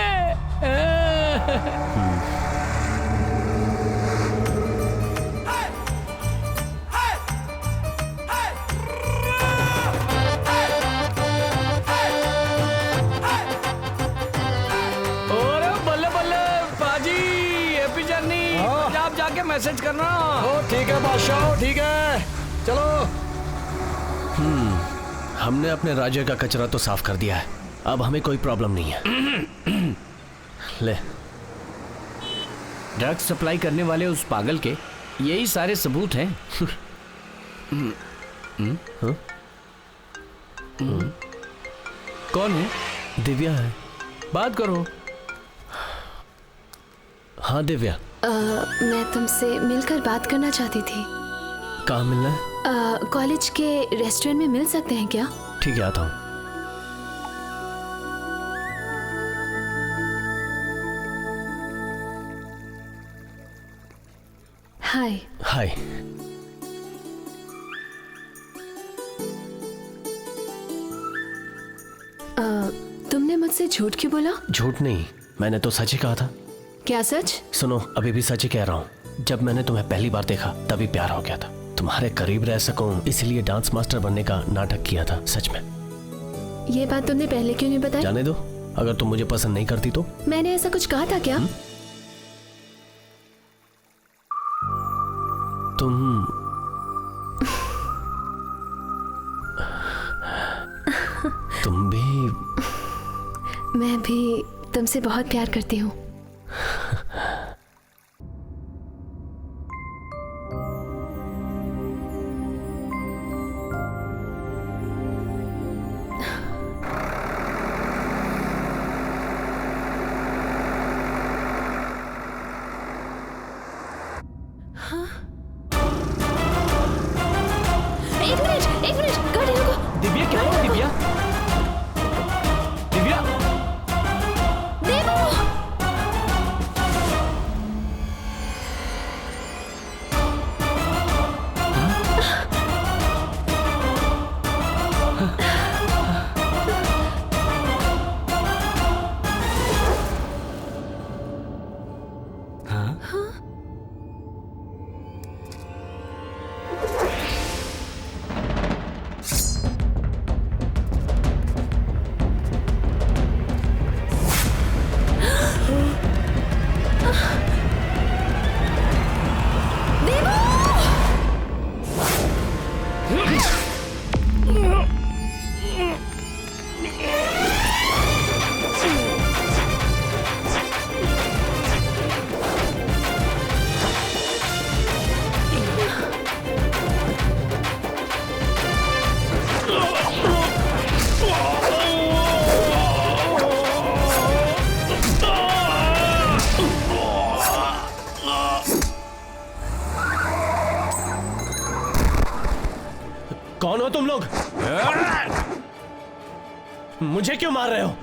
मैसेज करना। ठीक है बादशाह, ठीक है, चलो। हमने अपने राज्य का कचरा तो साफ कर दिया है, अब हमें कोई प्रॉब्लम नहीं है। ले, ड्रग्स सप्लाई करने वाले उस पागल के यही सारे सबूत हैं। कौन है? दिव्या है। बात करो। हाँ दिव्या। मैं तुमसे मिलकर बात करना चाहती थी। कहाँ मिलना है? कॉलेज के रेस्टोरेंट में मिल सकते हैं क्या? ठीक है, आता हूँ। हाय। हाय। तुमने मुझसे झूठ क्यों बोला? झूठ नहीं, मैंने तो सच ही कहा था। क्या सच? सुनो, अभी भी सच ही कह रहा हूँ। जब मैंने तुम्हें पहली बार देखा तभी प्यार हो गया था। तुम्हारे करीब रह सकूं इसलिए डांस मास्टर बनने का नाटक किया था। सच में। ये बात तुमने पहले क्यों नहीं बताई? जाने दो, अगर तुम मुझे पसंद नहीं करती तो। मैंने ऐसा कुछ कहा था क्या? तुम भी। मैं भी तुमसे बहुत प्यार करती हूँ। एक मिनट, गाड़ी रुको। दिव्या, क्या हुआ दिव्या? दिव्या, देवू। कौन हो तुम लोग? मुझे क्यों मार रहे हो?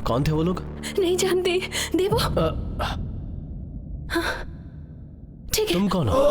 कौन थे वो लोग? नहीं जानते देवो। ठीक है। तुम कौन हो?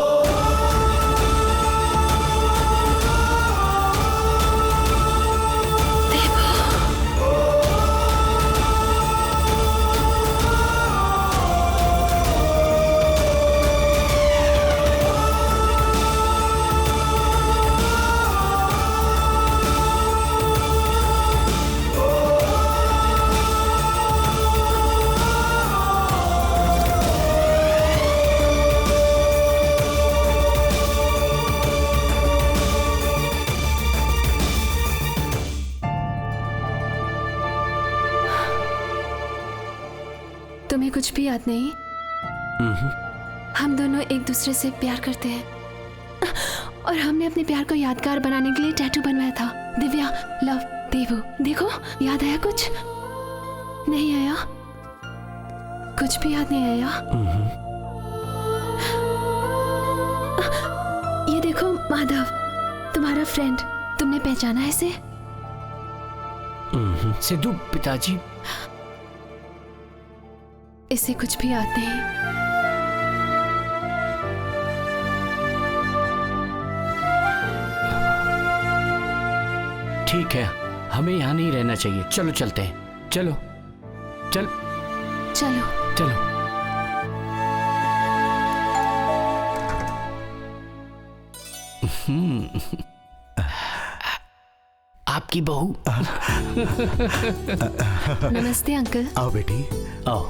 तुम्हें कुछ भी याद नहीं? हम दोनों एक दूसरे से प्यार करते हैं और हमने अपने प्यार को यादगार बनाने के लिए टैटू बनवाया था। दिव्या लव देवू। देखो याद आया कुछ? नहीं आया? कुछ भी याद नहीं आया? ये देखो माधव, तुम्हारा फ्रेंड। तुमने पहचाना है इसे? सिद्धू पिताजी। इसे कुछ भी याद नहीं। ठीक है, हमें यहाँ नहीं रहना चाहिए। चलो चलते हैं। चलो चल चलो चलो। आपकी बहू। नमस्ते अंकल। आओ बेटी आओ।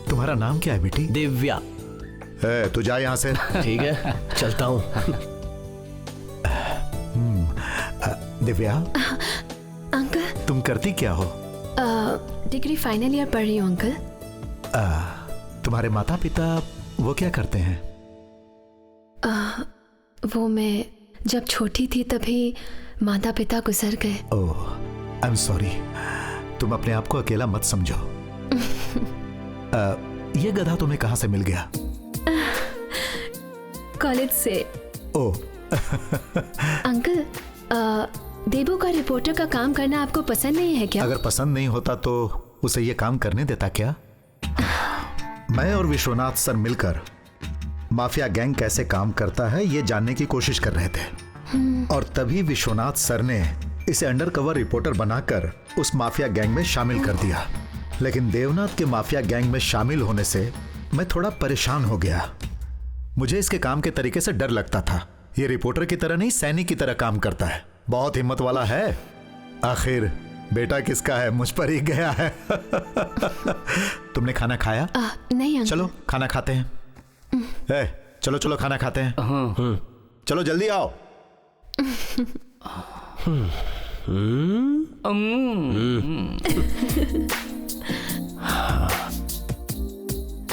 तुम्हारा नाम क्या है बेटी? दिव्या। तू जा यहाँ से। ठीक है, चलता हूँ। दिव्या। अंकल। तुम करती क्या हो? डिग्री फाइनल ईयर पढ़ रही हूँ अंकल। तुम्हारे माता पिता वो क्या करते हैं? वो मैं जब छोटी थी तभी माता पिता गुजर गए। ओह, आई एम सॉरी। तुम अपने आप को अकेला मत समझो। ये गधा तुम्हें कहाँ से मिल गया? कॉलेज से। ओह। अंकल, देवू का रिपोर्टर का काम करना आपको पसंद नहीं है क्या? अगर पसंद नहीं होता तो उसे ये काम करने देता क्या? मैं और विश्वनाथ सर मिलकर माफिया गैंग कैसे काम करता है ये जानने की कोशिश कर रहे थे, और तभी विश्वनाथ सर ने इसे अंडरकवर रिपोर्टर बनाकर उस माफिया गैंग में शामिल कर दिया। लेकिन देवनाथ के माफिया गैंग में शामिल होने से मैं थोड़ा परेशान हो गया। मुझे इसके काम के तरीके से डर लगता था। ये रिपोर्टर की तरह नहीं, सैनिक की तरह काम करता है। बहुत हिम्मत वाला है। आखिर बेटा किसका है, मुझ पर ही गया है। तुमने खाना खाया? नहीं अंकल। चलो खाना खाते हैं। चलो चलो खाना खाते हैं। चलो जल्दी आओ।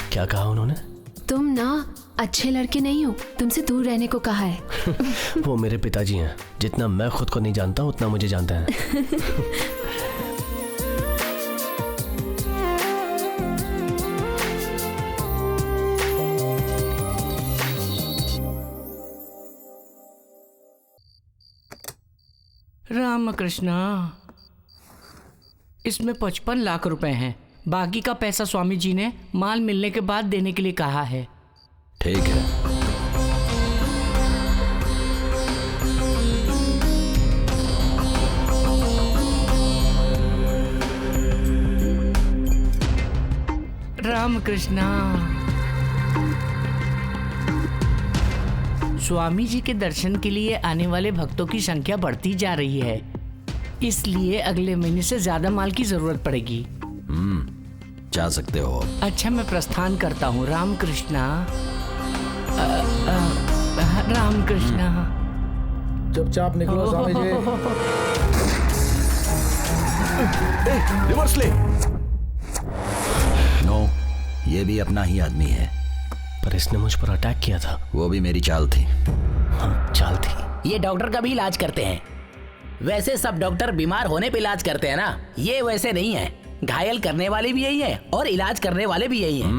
क्या कहा उन्होंने? तुम ना अच्छे लड़के नहीं हो, तुमसे दूर रहने को कहा है। वो मेरे पिताजी हैं। जितना मैं खुद को नहीं जानता उतना मुझे जानते हैं। राम कृष्णा, इसमें 55 लाख रुपए हैं। बाकी का पैसा स्वामी जी ने माल मिलने के बाद देने के लिए कहा है। ठीक है। राम कृष्णा, स्वामी जी के दर्शन के लिए आने वाले भक्तों की संख्या बढ़ती जा रही है, इसलिए अगले महीने से ज्यादा माल की जरूरत पड़ेगी। जा सकते हो। अच्छा, मैं प्रस्थान करता हूँ। राम कृष्णा। राम कृष्णा। चुपचाप निकलो स्वामी जी। रिवर्स ले। नो, ये भी अपना ही आदमी है। पर इसने मुझ पर अटैक किया था। वो भी मेरी चाल थी। हाँ, चाल थी। ये डॉक्टर का भी इलाज करते हैं। वैसे सब डॉक्टर बीमार होने पे इलाज करते हैं ना, ये वैसे नहीं है। घायल करने वाले भी यही है और इलाज करने वाले भी यही हैं।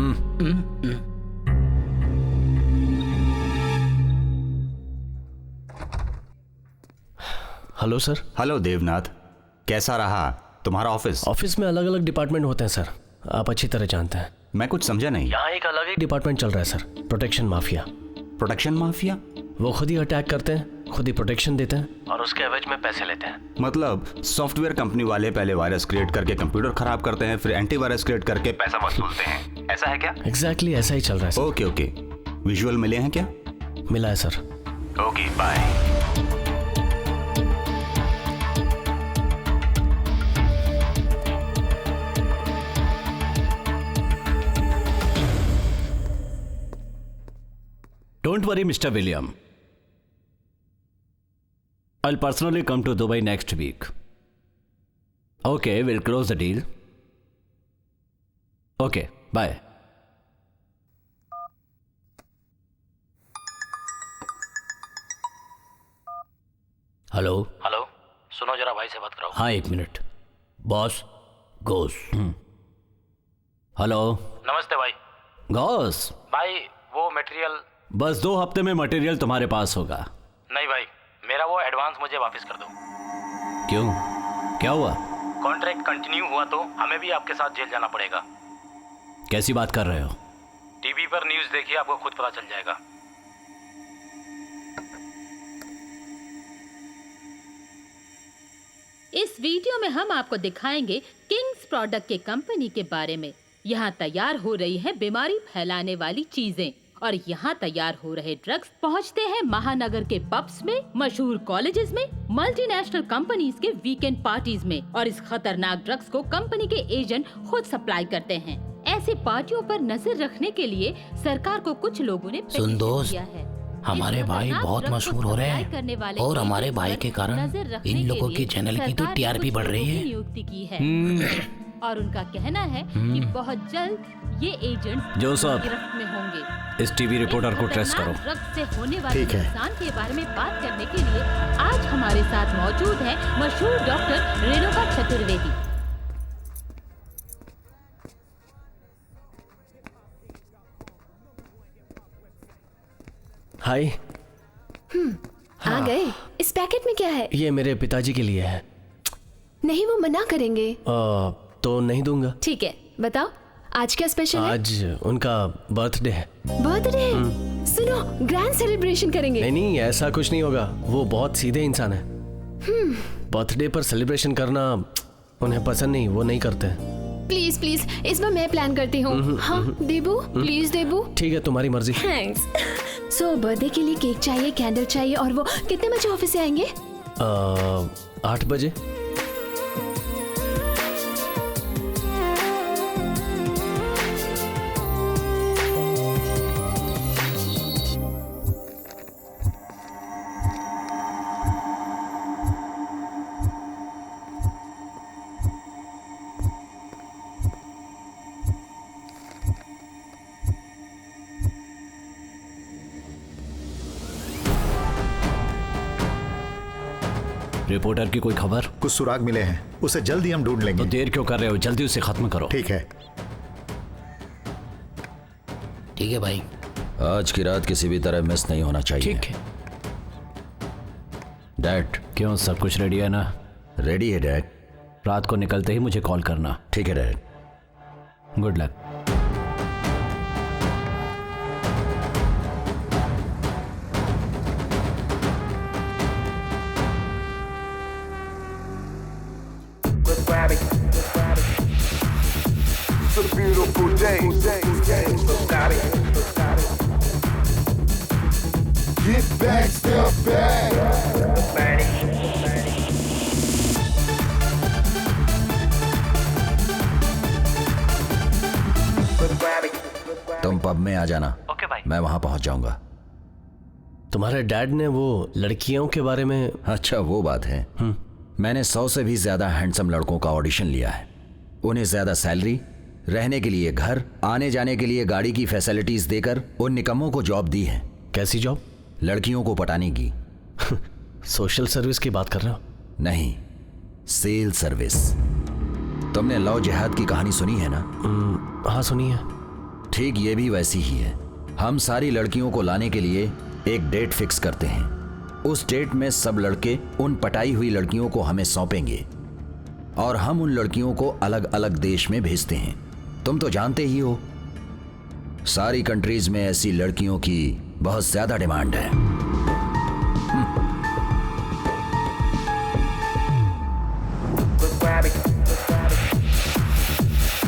Hello sir. हेलो देवनाथ, कैसा रहा तुम्हारा ऑफिस? ऑफिस में अलग अलग डिपार्टमेंट होते हैं सर, आप अच्छी तरह जानते हैं। मैं कुछ समझा नहीं। यहाँ एक अलग ही डिपार्टमेंट चल रहा है sir, protection mafia. Protection mafia? वो खुद ही अटैक करते हैं, खुद ही प्रोटेक्शन देते हैं और उसके एवज में पैसे लेते हैं। मतलब सॉफ्टवेयर कंपनी वाले पहले वायरस क्रिएट करके कंप्यूटर खराब करते हैं, फिर एंटीवायरस क्रिएट करके पैसा वसूलते हैं, ऐसा है क्या? एग्जैक्टली ऐसा ही चल रहा है सर। ओके ओके, विजुअल मिले हैं क्या? मिला है sir. Okay, bye. Don't worry, Mr. William. I'll personally come to Dubai next week. Okay, we'll close the deal. Okay, bye. Hello. Hello, सुनो जरा भाई से बात कराओ। हाँ, 1 मिनट। बॉस घोष। हेलो। नमस्ते भाई। घोष भाई वो मटेरियल। बस 2 हफ्ते में मटेरियल तुम्हारे पास होगा। नहीं भाई, मेरा वो एडवांस मुझे वापस कर दो। क्यों, क्या हुआ? कॉन्ट्रैक्ट कंटिन्यू हुआ तो हमें भी आपके साथ जेल जाना पड़ेगा। कैसी बात कर रहे हो? टीवी पर न्यूज़ देखिए, आपको खुद पता चल जाएगा। इस वीडियो में हम आपको दिखाएंगे किंग्स प्रोडक्ट के कंपनी के बारे में। यहाँ तैयार हो रही है बीमारी फैलाने वाली चीजें और यहाँ तैयार हो रहे ड्रग्स पहुँचते हैं महानगर के पब्स में, मशहूर कॉलेजेस में, मल्टीनेशनल कंपनीज के वीकेंड पार्टीज में। और इस खतरनाक ड्रग्स को कंपनी के एजेंट खुद सप्लाई करते हैं। ऐसी पार्टियों पर नजर रखने के लिए सरकार को कुछ लोगों ने सुन दोस्त, किया है। हमारे भाई बहुत मशहूर हो रहे हैं और हमारे भाई के कारण इन लोगों की चैनल की तो टीआरपी बढ़ रही है। नियुक्ति की है और उनका कहना है कि बहुत जल्द ये एजेंट्स गिरफ्त में होंगे। इस टीवी रिपोर्टर को ट्रेस करो। ड्रग्स से होने वाले नुकसान के बारे में बात करने के लिए आज हमारे साथ मौजूद है मशहूर डॉक्टर रेणुका चतुर्वेदी। हाय। आ गए। इस पैकेट में क्या है? ये मेरे पिताजी के लिए है। नहीं, वो मना करेंगे। तो नहीं दूंगा। ठीक है, बताओ आज क्या स्पेशल है? आज उनका बर्थडे है। बर्थडे? सुनो, ग्रैंड सेलिब्रेशन करेंगे। नहीं, ऐसा कुछ नहीं होगा। वो बहुत सीधे इंसान है। बर्थडे पर सेलिब्रेशन करना उन्हें पसंद नहीं, वो नहीं करते। प्लीज प्लीज, इस बार मैं प्लान करती हूँ। हाँ देबू, प्लीज देबू। ठीक है, तुम्हारी मर्जी। थैंक्स। सो बर्थडे के लिए केक चाहिए, कैंडल चाहिए। और वो कितने बजे ऑफिस से आएंगे? 8 बजे। रिपोर्टर की कोई खबर? कुछ सुराग मिले हैं, उसे जल्दी हम ढूंढ लेंगे। तो देर क्यों कर रहे हो, जल्दी उसे खत्म करो। ठीक है। ठीक है भाई। आज की रात किसी भी तरह मिस नहीं होना चाहिए। ठीक है डैड। क्यों, सब कुछ रेडी है ना? रेडी है डैड। रात को निकलते ही मुझे कॉल करना। ठीक है dad. Good luck. It's a beautiful day. Get back, step back. तुम पब में आ जाना। ओके भाई। मैं वहां पहुंच जाऊंगा। तुम्हारे डैड ने वो लड़कियों के बारे में? अच्छा वो बात है। मैंने 100 से भी ज्यादा हैंडसम लड़कों का ऑडिशन लिया है। उन्हें ज्यादा सैलरी, रहने के लिए घर, आने जाने के लिए गाड़ी की फैसिलिटीज देकर उन निकम्मों को जॉब दी है। कैसी जॉब? लड़कियों को पटाने की। सोशल सर्विस की बात कर रहे हो? नहीं, सेल सर्विस। तुमने लव जिहाद की कहानी सुनी है ना? हाँ सुनी है। ठीक ये भी वैसी ही है। हम सारी लड़कियों को लाने के लिए एक डेट फिक्स करते हैं। उस डेट में सब लड़के उन पटाई हुई लड़कियों को हमें सौंपेंगे और हम उन लड़कियों को अलग अलग देश में भेजते हैं। तुम तो जानते ही हो, सारी कंट्रीज में ऐसी लड़कियों की बहुत ज्यादा डिमांड है।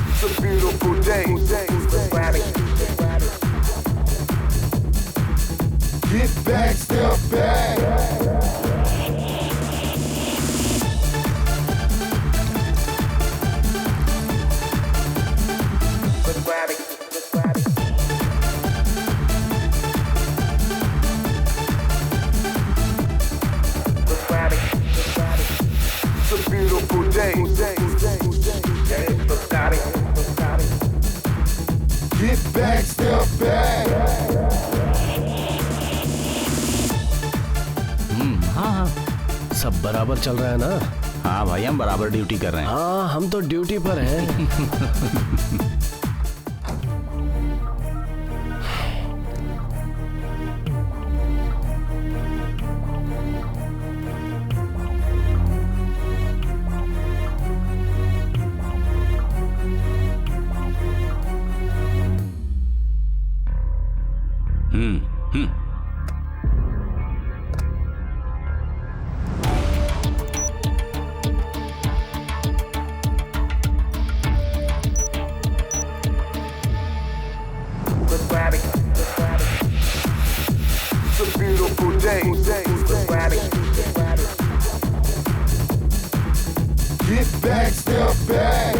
It's a beautiful day. Get back, step back. It's a beautiful day. Get back, step back. हाँ हाँ, सब बराबर चल रहा है ना? हाँ भाई, हम बराबर ड्यूटी कर रहे हैं। हाँ, हम तो ड्यूटी पर हैं। It's a beautiful day. Get back, step back.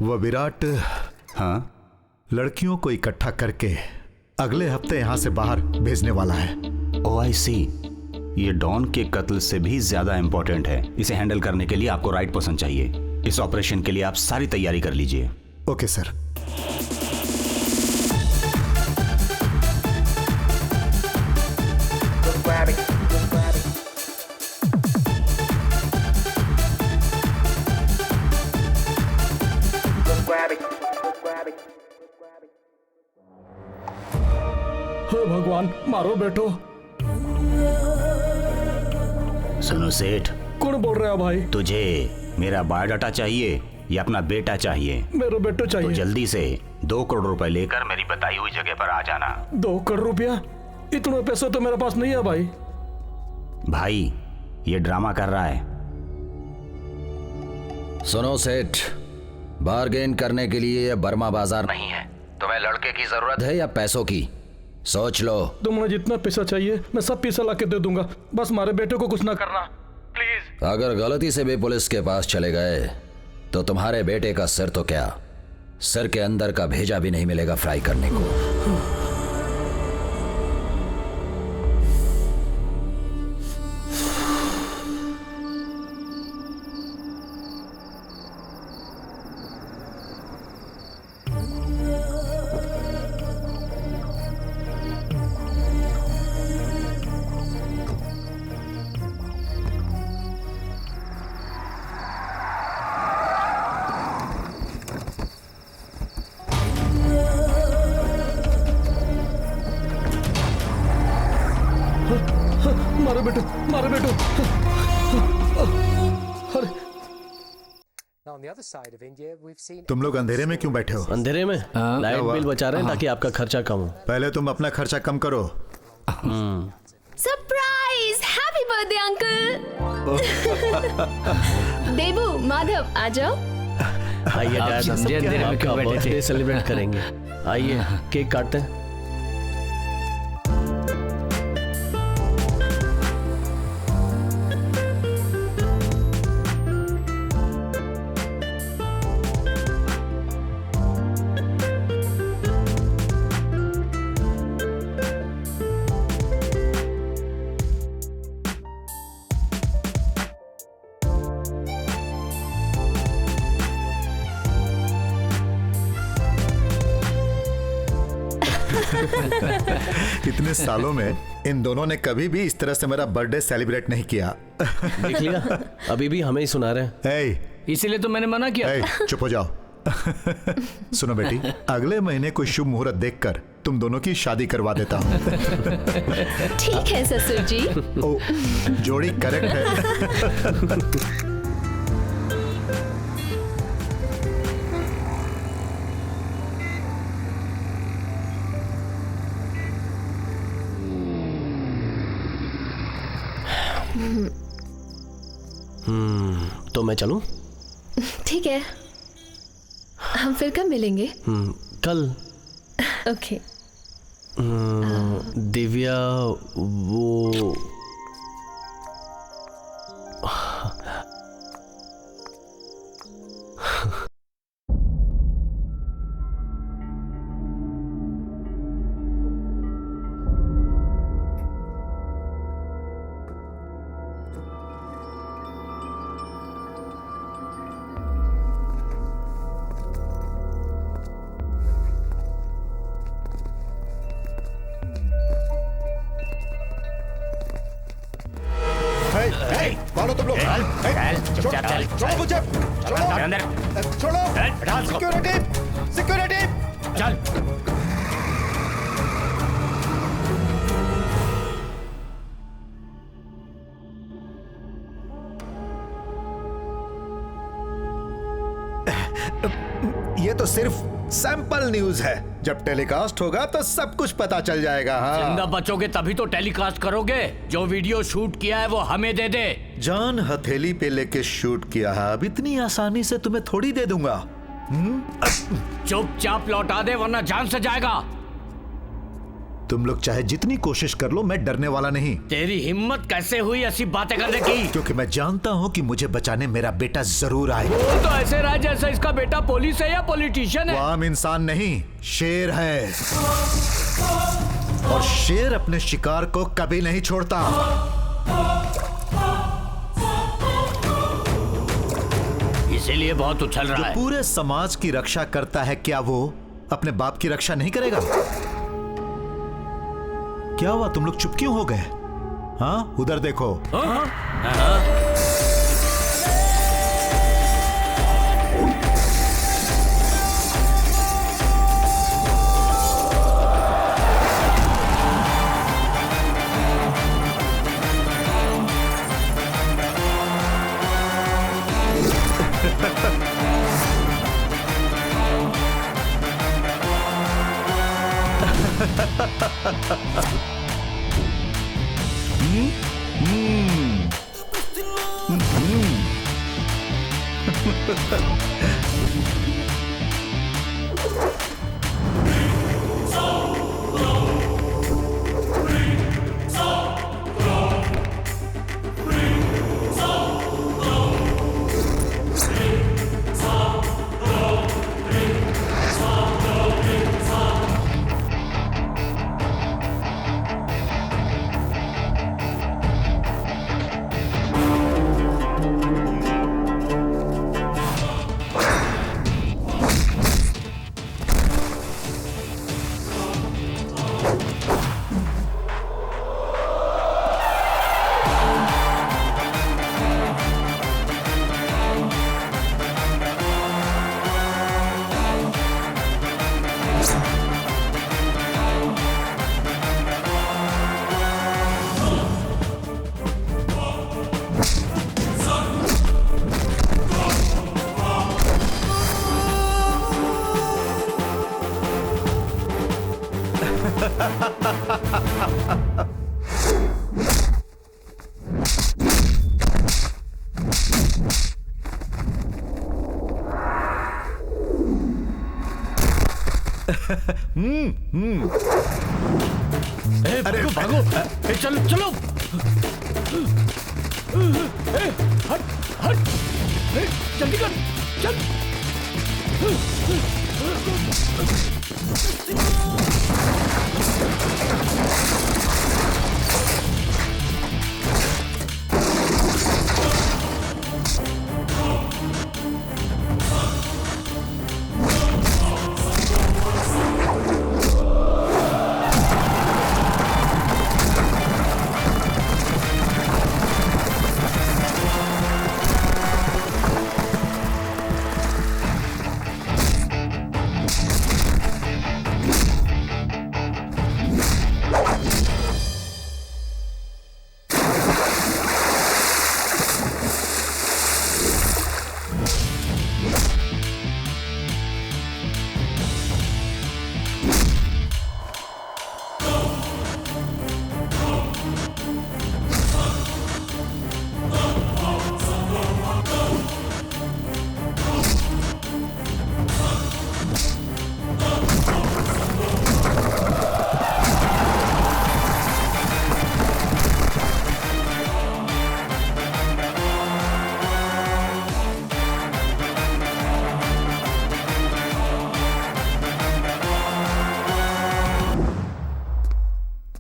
वह विराट हाँ, लड़कियों को इकट्ठा करके अगले हफ्ते यहां से बाहर भेजने वाला है। ओ आई सी। ये डॉन के कत्ल से भी ज्यादा इंपॉर्टेंट है। इसे हैंडल करने के लिए आपको राइट पर्सन चाहिए। इस ऑपरेशन के लिए आप सारी तैयारी कर लीजिए। Okay sir. हे भगवान, मारो बेटो। सुनो सेठ, कौन बोल रहा है भाई? तुझे मेरा बायोडाटा चाहिए या अपना बेटा चाहिए? मेरा बेटो चाहिए। तो जल्दी से 2 करोड़ रुपए लेकर मेरी बताई हुई जगह पर आ जाना। 2 करोड़ रुपया? इतना पैसा तो मेरे पास नहीं है भाई। भाई, ये ड्रामा कर रहा है। सुनो सेठ, बार्गेन करने के लिए यह बर्मा बाजार नहीं है। तुम्हें लड़के की जरूरत है या पैसों की? सोच लो। तुम्हें जितना पैसा चाहिए मैं सब पैसा लाके दे दूंगा, बस हमारे बेटे को कुछ ना करना प्लीज। अगर गलती से भी पुलिस के पास चले गए तो तुम्हारे बेटे का सिर तो क्या, सिर के अंदर का भेजा भी नहीं मिलेगा फ्राई करने को। तुम लोग अंधेरे में क्यों बैठे हो? अंधेरे में लाइट बिल बचा रहे हैं ताकि आपका खर्चा कम हो। पहले तुम अपना खर्चा कम करो। Surprise! Happy birthday uncle. Debu, Madhav, आ जाओ। आइए डैड, हम आपका बर्थडे सेलिब्रेट करेंगे। आइए केक काटते हैं। इतने सालों में इन दोनों ने कभी भी इस तरह से मेरा बर्थडे सेलिब्रेट नहीं किया। देख लिया, अभी भी हमें ही सुना रहे हैं। इसीलिए तो मैंने मना किया। चुप हो जाओ। सुनो बेटी, अगले महीने कोई शुभ मुहूर्त देखकर तुम दोनों की शादी करवा देता हूँ। ठीक है ससुर जी। ओ, जोड़ी करेक्ट है। तो मैं चलूं? ठीक है, हम फिर कब मिलेंगे? कल। ओके। दिव्या, वो कौन हो तुम लोग? छोड़ो मुझे, छोड़ो। सिक्योरिटी, सिक्योरिटी, चल। ये तो सिर्फ सैंपल न्यूज है। जब टेलीकास्ट होगा तो सब कुछ पता चल जाएगा। हाँ। जिंदा बचोगे तभी तो टेलीकास्ट करोगे। जो वीडियो शूट किया है वो हमें दे दे। जान हथेली पे लेके शूट किया है, अब इतनी आसानी से तुम्हें थोड़ी दे दूंगा। चुपचाप लौटा दे वरना जान से जाएगा। तुम लोग चाहे जितनी कोशिश कर लो, मैं डरने वाला नहीं। तेरी हिम्मत कैसे हुई ऐसी बातें करने की? क्योंकि मैं जानता हूँ कि मुझे बचाने मेरा बेटा जरूर आएगा। वो तो ऐसे रहा जैसे इसका बेटा पुलिस है या पॉलिटिशियन है। वो आम इंसान नहीं, शेर है। और शेर अपने शिकार को कभी नहीं छोड़ता। इसीलिए बहुत उछल रहा है। पूरे समाज की रक्षा करता है, क्या वो अपने बाप की रक्षा नहीं करेगा? क्या हुआ, तुम लोग चुप क्यों हो गए? हाँ, उधर देखो। अरे भागो, चलो चलो। हट हट, जल्दी कर, चल।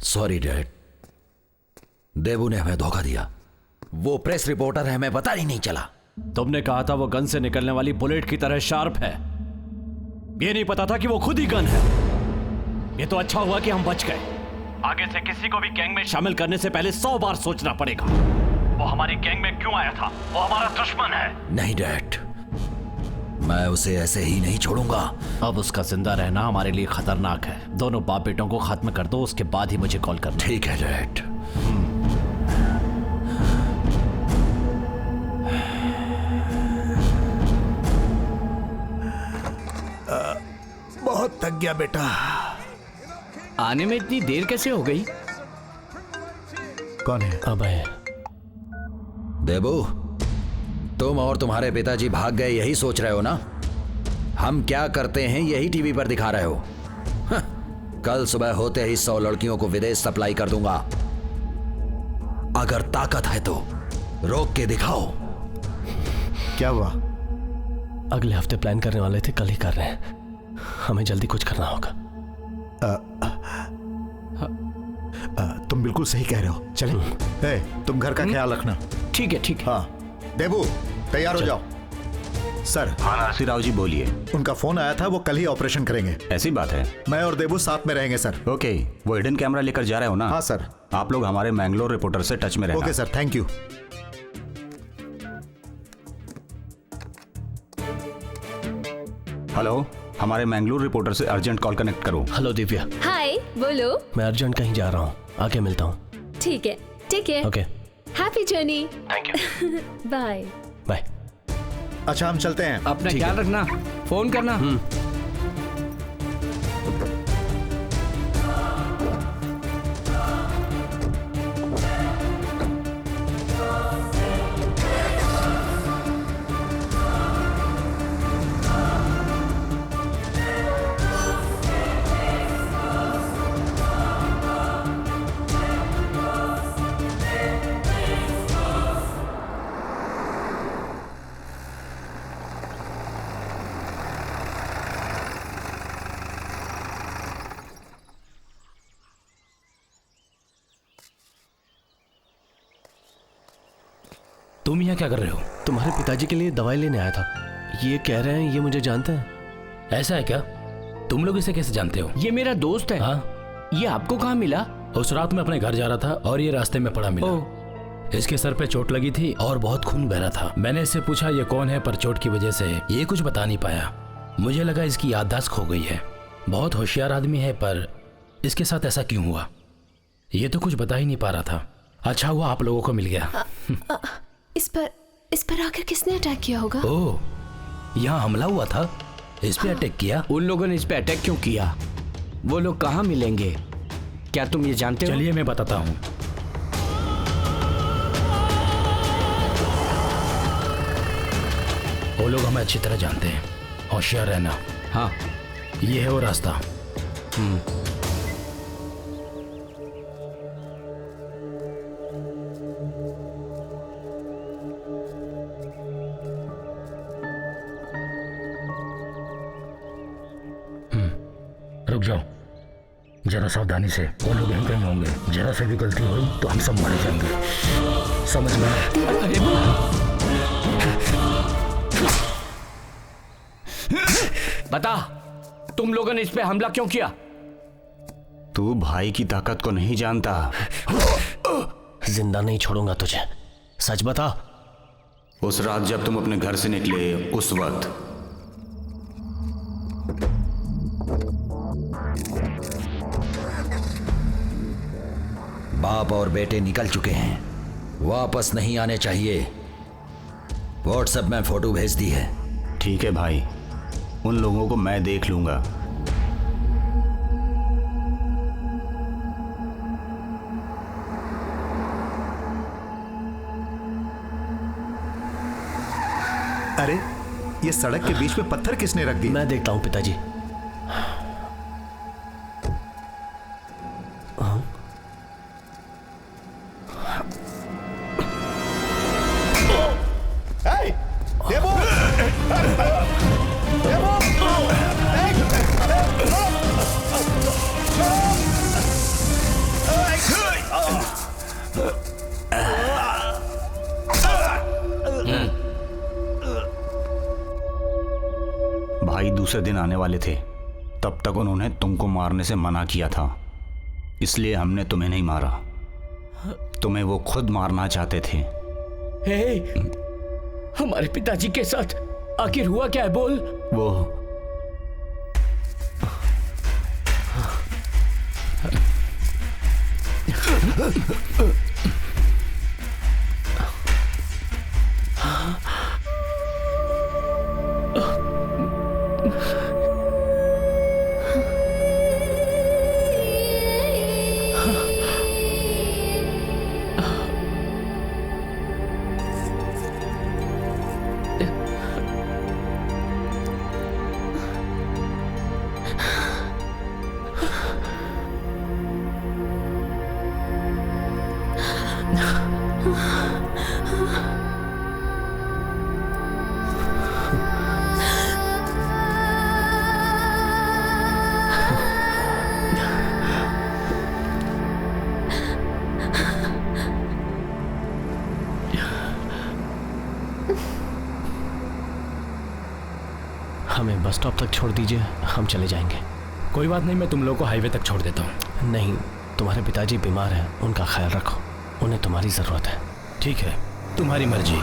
सॉरी डैड, देवू ने हमें धोखा दिया। वो प्रेस रिपोर्टर है, हमें पता ही नहीं चला। तुमने कहा था वो गन से निकलने वाली बुलेट की तरह शार्प है, ये नहीं पता था कि वो खुद ही गन है। ये तो अच्छा हुआ कि हम बच गए। आगे से किसी को भी गैंग में शामिल करने से पहले 100 बार सोचना पड़ेगा। वो हमारी गैंग में क्यों आया था? वो हमारा दुश्मन है। नहीं डैड, मैं उसे ऐसे ही नहीं छोड़ूंगा। अब उसका जिंदा रहना हमारे लिए खतरनाक है। दोनों बाप बेटों को खत्म कर दो, उसके बाद ही मुझे कॉल करना। ठीक है डैड। बहुत थक गया बेटा। आने में इतनी देर कैसे हो गई? कौन है? अभय। देबू, तुम और तुम्हारे पिताजी भाग गए यही सोच रहे हो ना? हम क्या करते हैं यही टीवी पर दिखा रहे हो। कल सुबह होते ही 100 लड़कियों को विदेश सप्लाई कर दूंगा। अगर ताकत है तो रोक के दिखाओ। क्या हुआ? अगले हफ्ते प्लान करने वाले थे, कल ही कर रहे हैं। हमें जल्दी कुछ करना होगा। तुम बिल्कुल सही कह रहे हो। चले, तुम घर का ख्याल रखना। ठीक है ठीक है। हाँ देबू, तैयार हो जाओ। सर। हाँ नरसिंह राव जी बोलिए। उनका फोन आया था, वो कल ही ऑपरेशन करेंगे। ऐसी बात है? मैं और देबू साथ में रहेंगे सर। ओके, वो हिडन कैमरा लेकर जा रहे हो ना? हाँ सर। आप लोग हमारे मैंगलोर रिपोर्टर से टच में रहना। Okay sir, thank you. Hello, हमारे मैंगलोर रिपोर्टर से अर्जेंट कॉल कनेक्ट करो। हेलो दिव्या। हाय, बोलो। मैं अर्जेंट कहीं जा रहा हूँ, आके मिलता हूँ। ठीक है ठीक है। Okay, happy journey. Thank you. Bye bye. अच्छा, हम चलते हैं। अपना ख्याल रखना, फोन करना। तुम यहाँ क्या कर रहे हो? तुम्हारे पिताजी के लिए दवाई लेने आया था। ये कह रहे हैं ये मुझे जानते हैं। ऐसा है क्या? तुम लोग इसे कैसे जानते हो? ये मेरा दोस्त है। हाँ? ये आपको कहाँ मिला? उस रात में अपने घर जा रहा था और ये रास्ते में पड़ा मिला। इसके सर पे चोट लगी थी और बहुत खून बह रहा था। मैंने इससे पूछा ये कौन है, पर चोट की वजह से ये कुछ बता नहीं पाया। मुझे लगा इसकी याददाश्त खो गई है। बहुत होशियार आदमी है, पर इसके साथ ऐसा क्यों हुआ ये तो कुछ बता ही नहीं पा रहा था। अच्छा हुआ आप लोगों को मिल गया। इस पर आकर किसने अटैक किया होगा? ओह, यहाँ हमला हुआ था, इस पे अटैक किया। उन लोगों ने इस पे अटैक क्यों किया? वो लोग कहाँ मिलेंगे, क्या तुम ये जानते हो? चलिए मैं बताता हूँ। वो लोग हमें अच्छी तरह जानते हैं, होशियार रहना। हाँ, ये है वो रास्ता। रुक जाओ, जरा सावधानी से, वो लोग यहीं कहीं होंगे। जरा से भी गलती हुई तो हम सब मारे जाएंगे, समझ में आया? बता, तुम लोगों ने इस पे हमला क्यों किया? तू भाई की ताकत को नहीं जानता। जिंदा नहीं छोड़ूंगा तुझे, सच बता। उस रात जब तुम अपने घर से निकले, उस वक्त बाप और बेटे निकल चुके हैं, वापस नहीं आने चाहिए। व्हाट्सएप में फोटो भेज दी है। ठीक है भाई, उन लोगों को मैं देख लूंगा। अरे, ये सड़क के बीच में पत्थर किसने रख दिए? मैं देखता हूं पिताजी। भाई दूसरे दिन आने वाले थे, तब तक उन्होंने तुमको मारने से मना किया था, इसलिए हमने तुम्हें नहीं मारा। तुम्हें वो खुद मारना चाहते थे। हे, हमारे पिताजी के साथ आखिर हुआ क्या है, बोल। वो हमें बस स्टॉप तक छोड़ दीजिए, हम चले जाएंगे। कोई बात नहीं, मैं तुम लोग को हाईवे तक छोड़ देता हूँ। नहीं, तुम्हारे पिताजी बीमार हैं, उनका ख्याल रखो, उन्हें तुम्हारी जरूरत है। ठीक है, तुम्हारी मर्जी।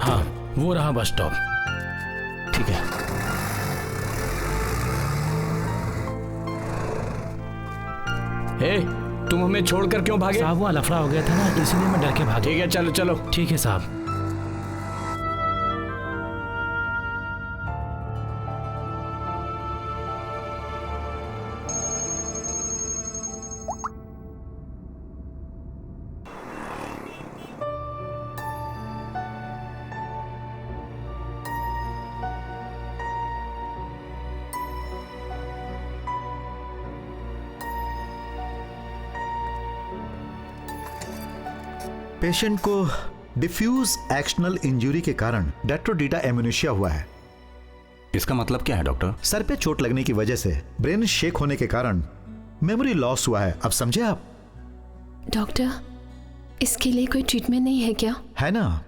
हाँ, वो रहा बस स्टॉप। ठीक है। हे, तुम हमें छोड़कर क्यों भागे? साहब, वो लफड़ा हो गया था ना, इसलिए मैं डर के भागा। ठीक है, चलो चलो। ठीक है साहब। पेशेंट को डिफ्यूज एक्शनल इंजरी के कारण डेट्रोडिटा एम्यूनेशिया हुआ है। इसका मतलब क्या है डॉक्टर? सर पे चोट लगने की वजह से ब्रेन शेक होने के कारण मेमोरी लॉस हुआ है। अब समझे आप? डॉक्टर, इसके लिए कोई ट्रीटमेंट नहीं है क्या? है ना,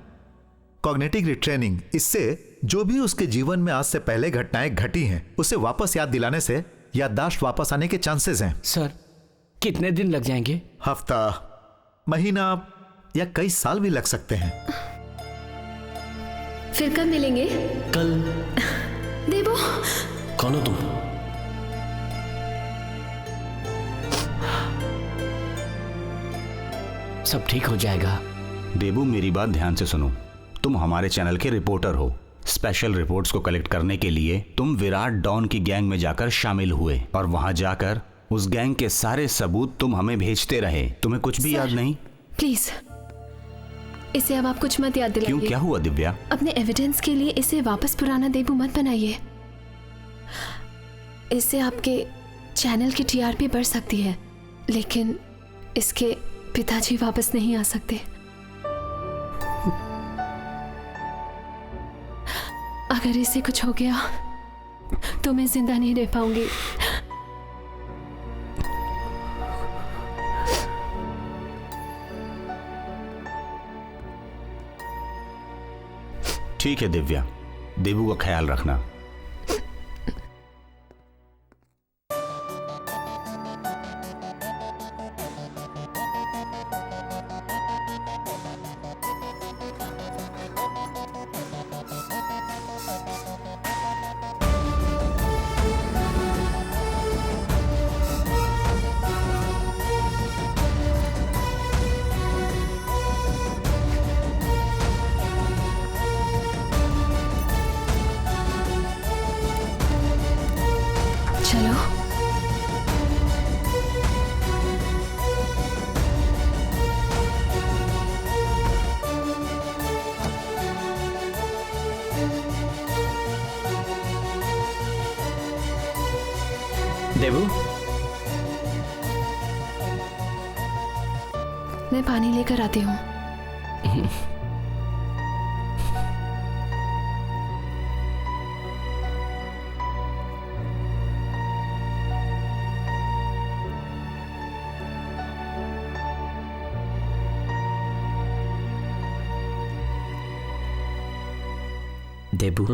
कॉग्निटिव रिट्रेनिंग। इससे जो भी उसके जीवन में आज से पहले घटनाएं घटी हैं, उसे वापस याद दिलाने से याददाश्त वापस आने के चांसेस हैं। सर, कितने दिन लग जाएंगे? हफ्ता, महीना या कई साल भी लग सकते हैं। फिर कब मिलेंगे? कल। देवो, कौन हो तुम? सब ठीक हो जाएगा। देबू, मेरी बात ध्यान से सुनो। तुम हमारे चैनल के रिपोर्टर हो। स्पेशल रिपोर्ट्स को कलेक्ट करने के लिए तुम विराट डॉन की गैंग में जाकर शामिल हुए और वहां जाकर उस गैंग के सारे सबूत तुम हमें भेजते रहे, तुम्हें कुछ भी याद नहीं? प्लीज इसे अब आप कुछ मत याद दिलाइए। क्यों, क्या हुआ दिव्या? अपने एविडेंस के लिए इसे वापस पुराना देबू मत बनाइए। इससे आपके चैनल की टीआरपी बढ़ सकती है, लेकिन इसके पिताजी वापस नहीं आ सकते। अगर इसे कुछ हो गया तो मैं जिंदा नहीं रह पाऊंगी। ठीक है दिव्या, देबू का ख्याल रखना। चलो देबू, मैं पानी लेकर आती हूँ। देबू,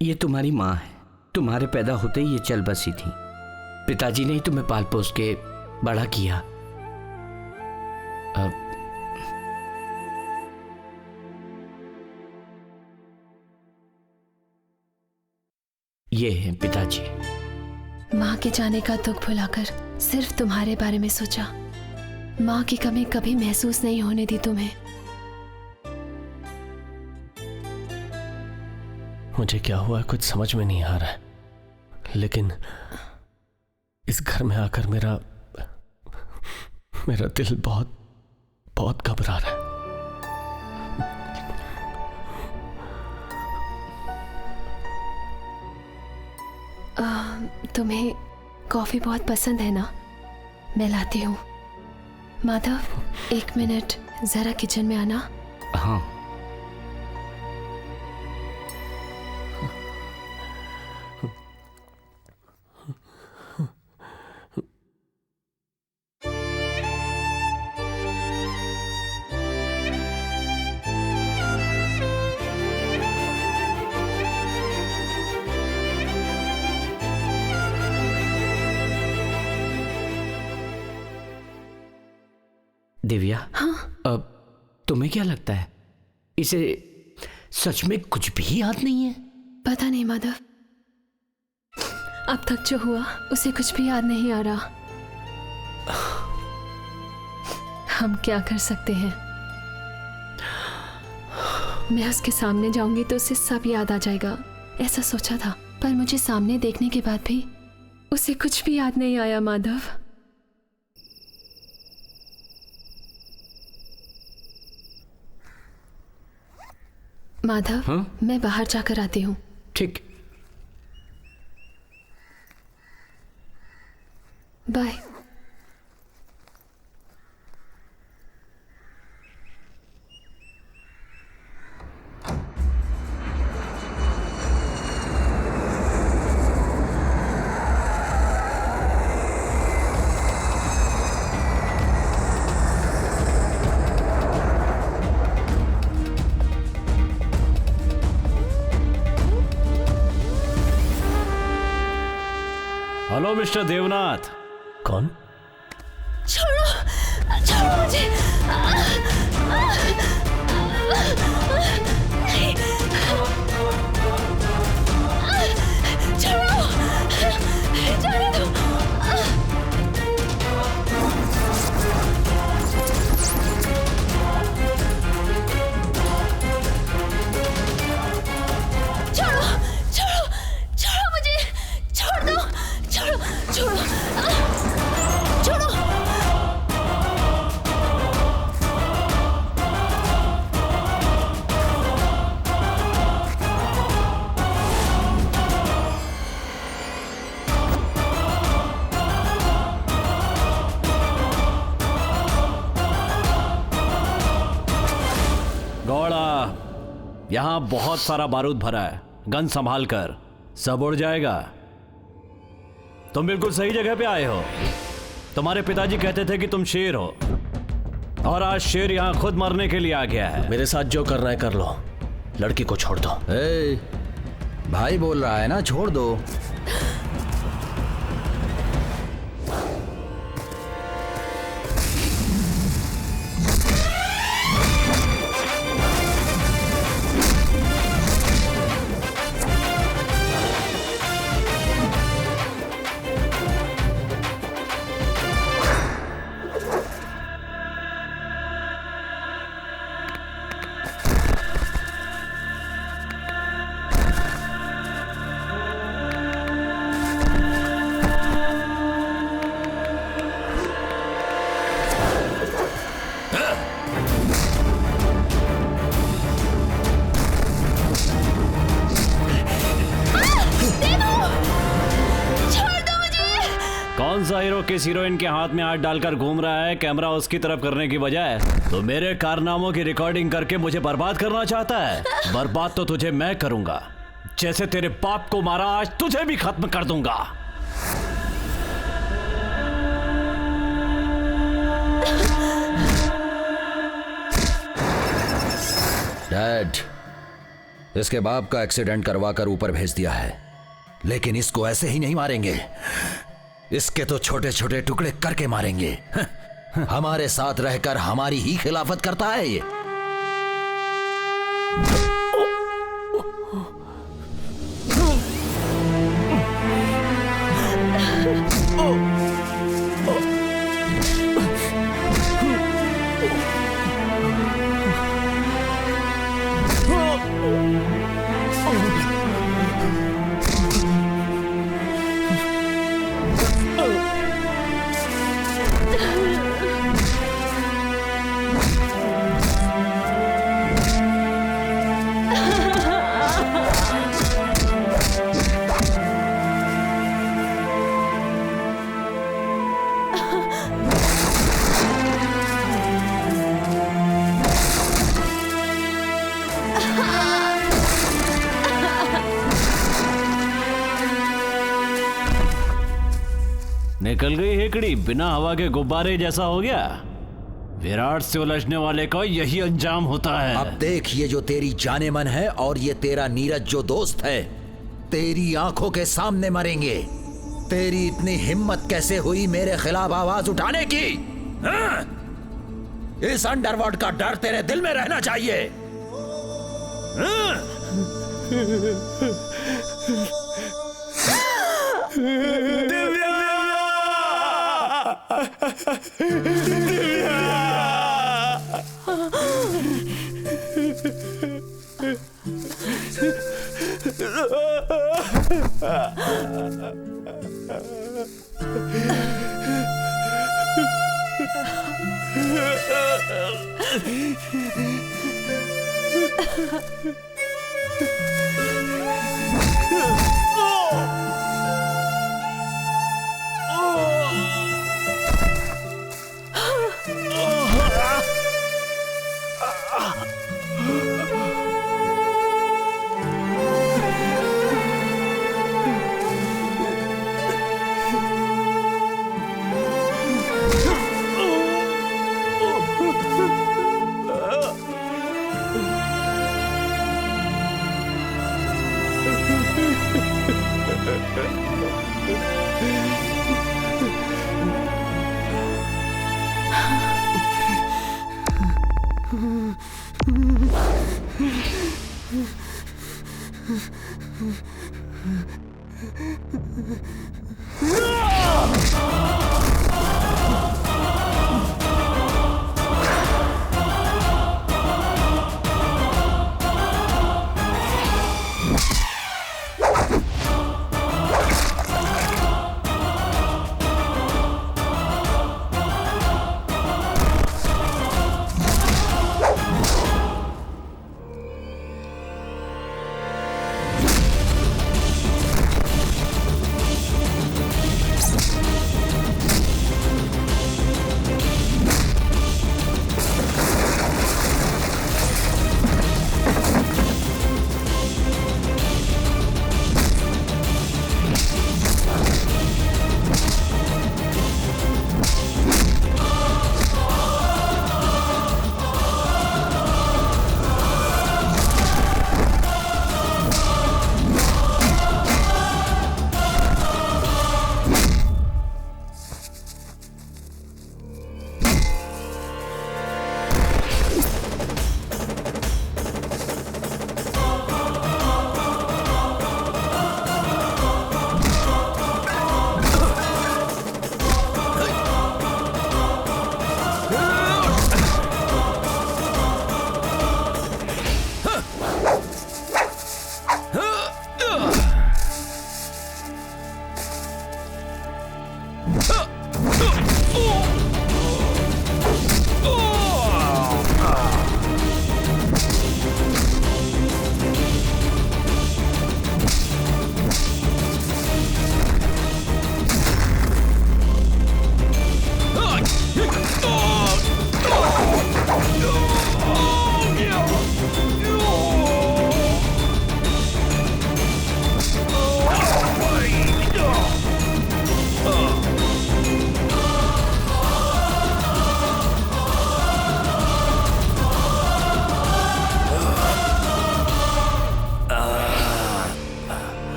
ये तुम्हारी माँ है। तुम्हारे पैदा होते ही ये चल बसी थी। पिताजी ने ही तुम्हें पाल पोस के बड़ा किया। अब ये हैं पिताजी। माँ के जाने का दुख भुलाकर सिर्फ तुम्हारे बारे में सोचा। माँ की कमी कभी महसूस नहीं होने दी तुम्हें। मुझे क्या हुआ कुछ समझ में नहीं आ रहा है, लेकिन इस घर में आकर मेरा दिल बहुत बहुत घबरा रहा है। तुम्हें कॉफी बहुत पसंद है ना? मैं लाती हूँ। माधव, 1 मिनट जरा किचन में आना। हाँ। दिव्या, हाँ? अब तुम्हें क्या लगता है, इसे सच में कुछ भी याद नहीं है? पता नहीं माधव, अब तक जो हुआ उसे कुछ भी याद नहीं आ रहा। हम क्या कर सकते हैं? मैं उसके सामने जाऊंगी तो उसे सब याद आ जाएगा, ऐसा सोचा था, पर मुझे सामने देखने के बाद भी उसे कुछ भी याद नहीं आया। माधव, माधव, हाँ? मैं बाहर जाकर आती हूँ। ठीक। बाय। Hello mister Devnath. कौन? छोड़ो, छोड़ो मुझे। छोड़ो, जाने दो। छोड़ो, छोड़ो, छोड़ो मुझे, छोड़ दो, छोड़ो, छोड़ो। यहाँ बहुत सारा बारूद भरा है, गन संभाल कर, सब उड़ जाएगा। तुम बिल्कुल सही जगह पे आए हो। तुम्हारे पिताजी कहते थे कि तुम शेर हो, और आज शेर यहाँ खुद मरने के लिए आ गया है। मेरे साथ जो करना है कर लो, लड़की को छोड़ दो। भाई बोल रहा है ना, छोड़ दो। कौन सा हीरो किस हीरोइन के हाथ में हाथ डालकर घूम रहा है, कैमरा उसकी तरफ करने की बजाय तो मेरे कारनामों की रिकॉर्डिंग करके मुझे बर्बाद करना चाहता है? बर्बाद तो तुझे मैं करूंगा, जैसे तेरे बाप को मारा आज तुझे भी खत्म कर दूंगा। डैड, इसके बाप का एक्सीडेंट करवा कर ऊपर भेज दिया है, लेकिन इसको ऐसे ही नहीं मारेंगे। इसके तो छोटे छोटे टुकड़े करके मारेंगे। हमारे साथ रहकर हमारी ही खिलाफत करता है ये। निकल गई हेकड़ी, बिना हवा के गुब्बारे जैसा हो गया। विराट से उलझने वाले का यही अंजाम होता है। अब देख, ये जो तेरी जाने मन है और ये तेरा नीरज जो दोस्त है, तेरी आंखों के सामने मरेंगे। तेरी इतनी हिम्मत कैसे हुई मेरे खिलाफ आवाज उठाने की? हाँ? इस अंडरवर्ल्ड का डर तेरे दिल में रहना चाहिए। हाँ? दिव्या!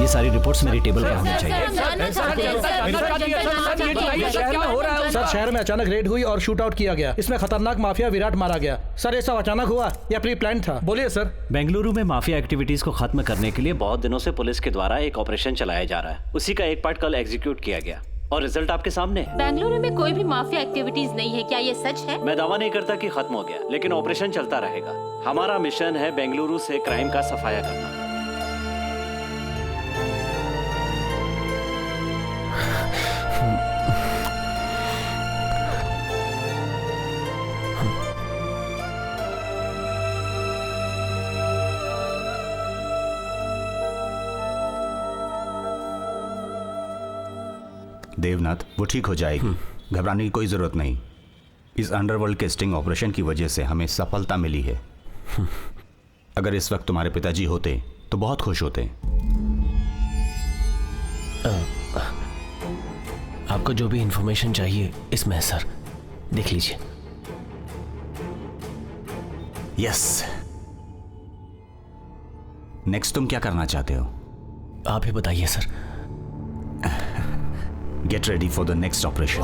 ये सारी रिपोर्ट्स मेरी टेबल पर होनी चाहिए। सर शहर में अचानक रेड हुई और शूट आउट किया गया। इसमें खतरनाक माफिया विराट मारा गया। सर ये सब अचानक हुआ या प्री प्लान था? बोलिए सर। बेंगलुरु में माफिया एक्टिविटीज को खत्म करने के लिए बहुत दिनों से पुलिस के द्वारा एक ऑपरेशन चलाया जा रहा है। उसी का एक पार्ट कल एग्जीक्यूट किया गया और रिजल्ट आपके सामने है। बेंगलुरु में कोई भी माफिया एक्टिविटीज नहीं है, क्या ये सच है? मैं दावा नहीं करता कि खत्म हो गया, लेकिन ऑपरेशन चलता रहेगा। हमारा मिशन है बेंगलुरु से क्राइम का सफाया करना। देवनाथ, वो ठीक हो जाएगी, घबराने की कोई जरूरत नहीं। इस अंडरवर्ल्ड के स्टिंग ऑपरेशन की वजह से हमें सफलता मिली है। अगर इस वक्त तुम्हारे पिताजी होते तो बहुत खुश होते। आपको जो भी इंफॉर्मेशन चाहिए इसमें है सर, देख लीजिए। यस। नेक्स्ट तुम क्या करना चाहते हो? आप ही बताइए sir. Get ready for the next operation.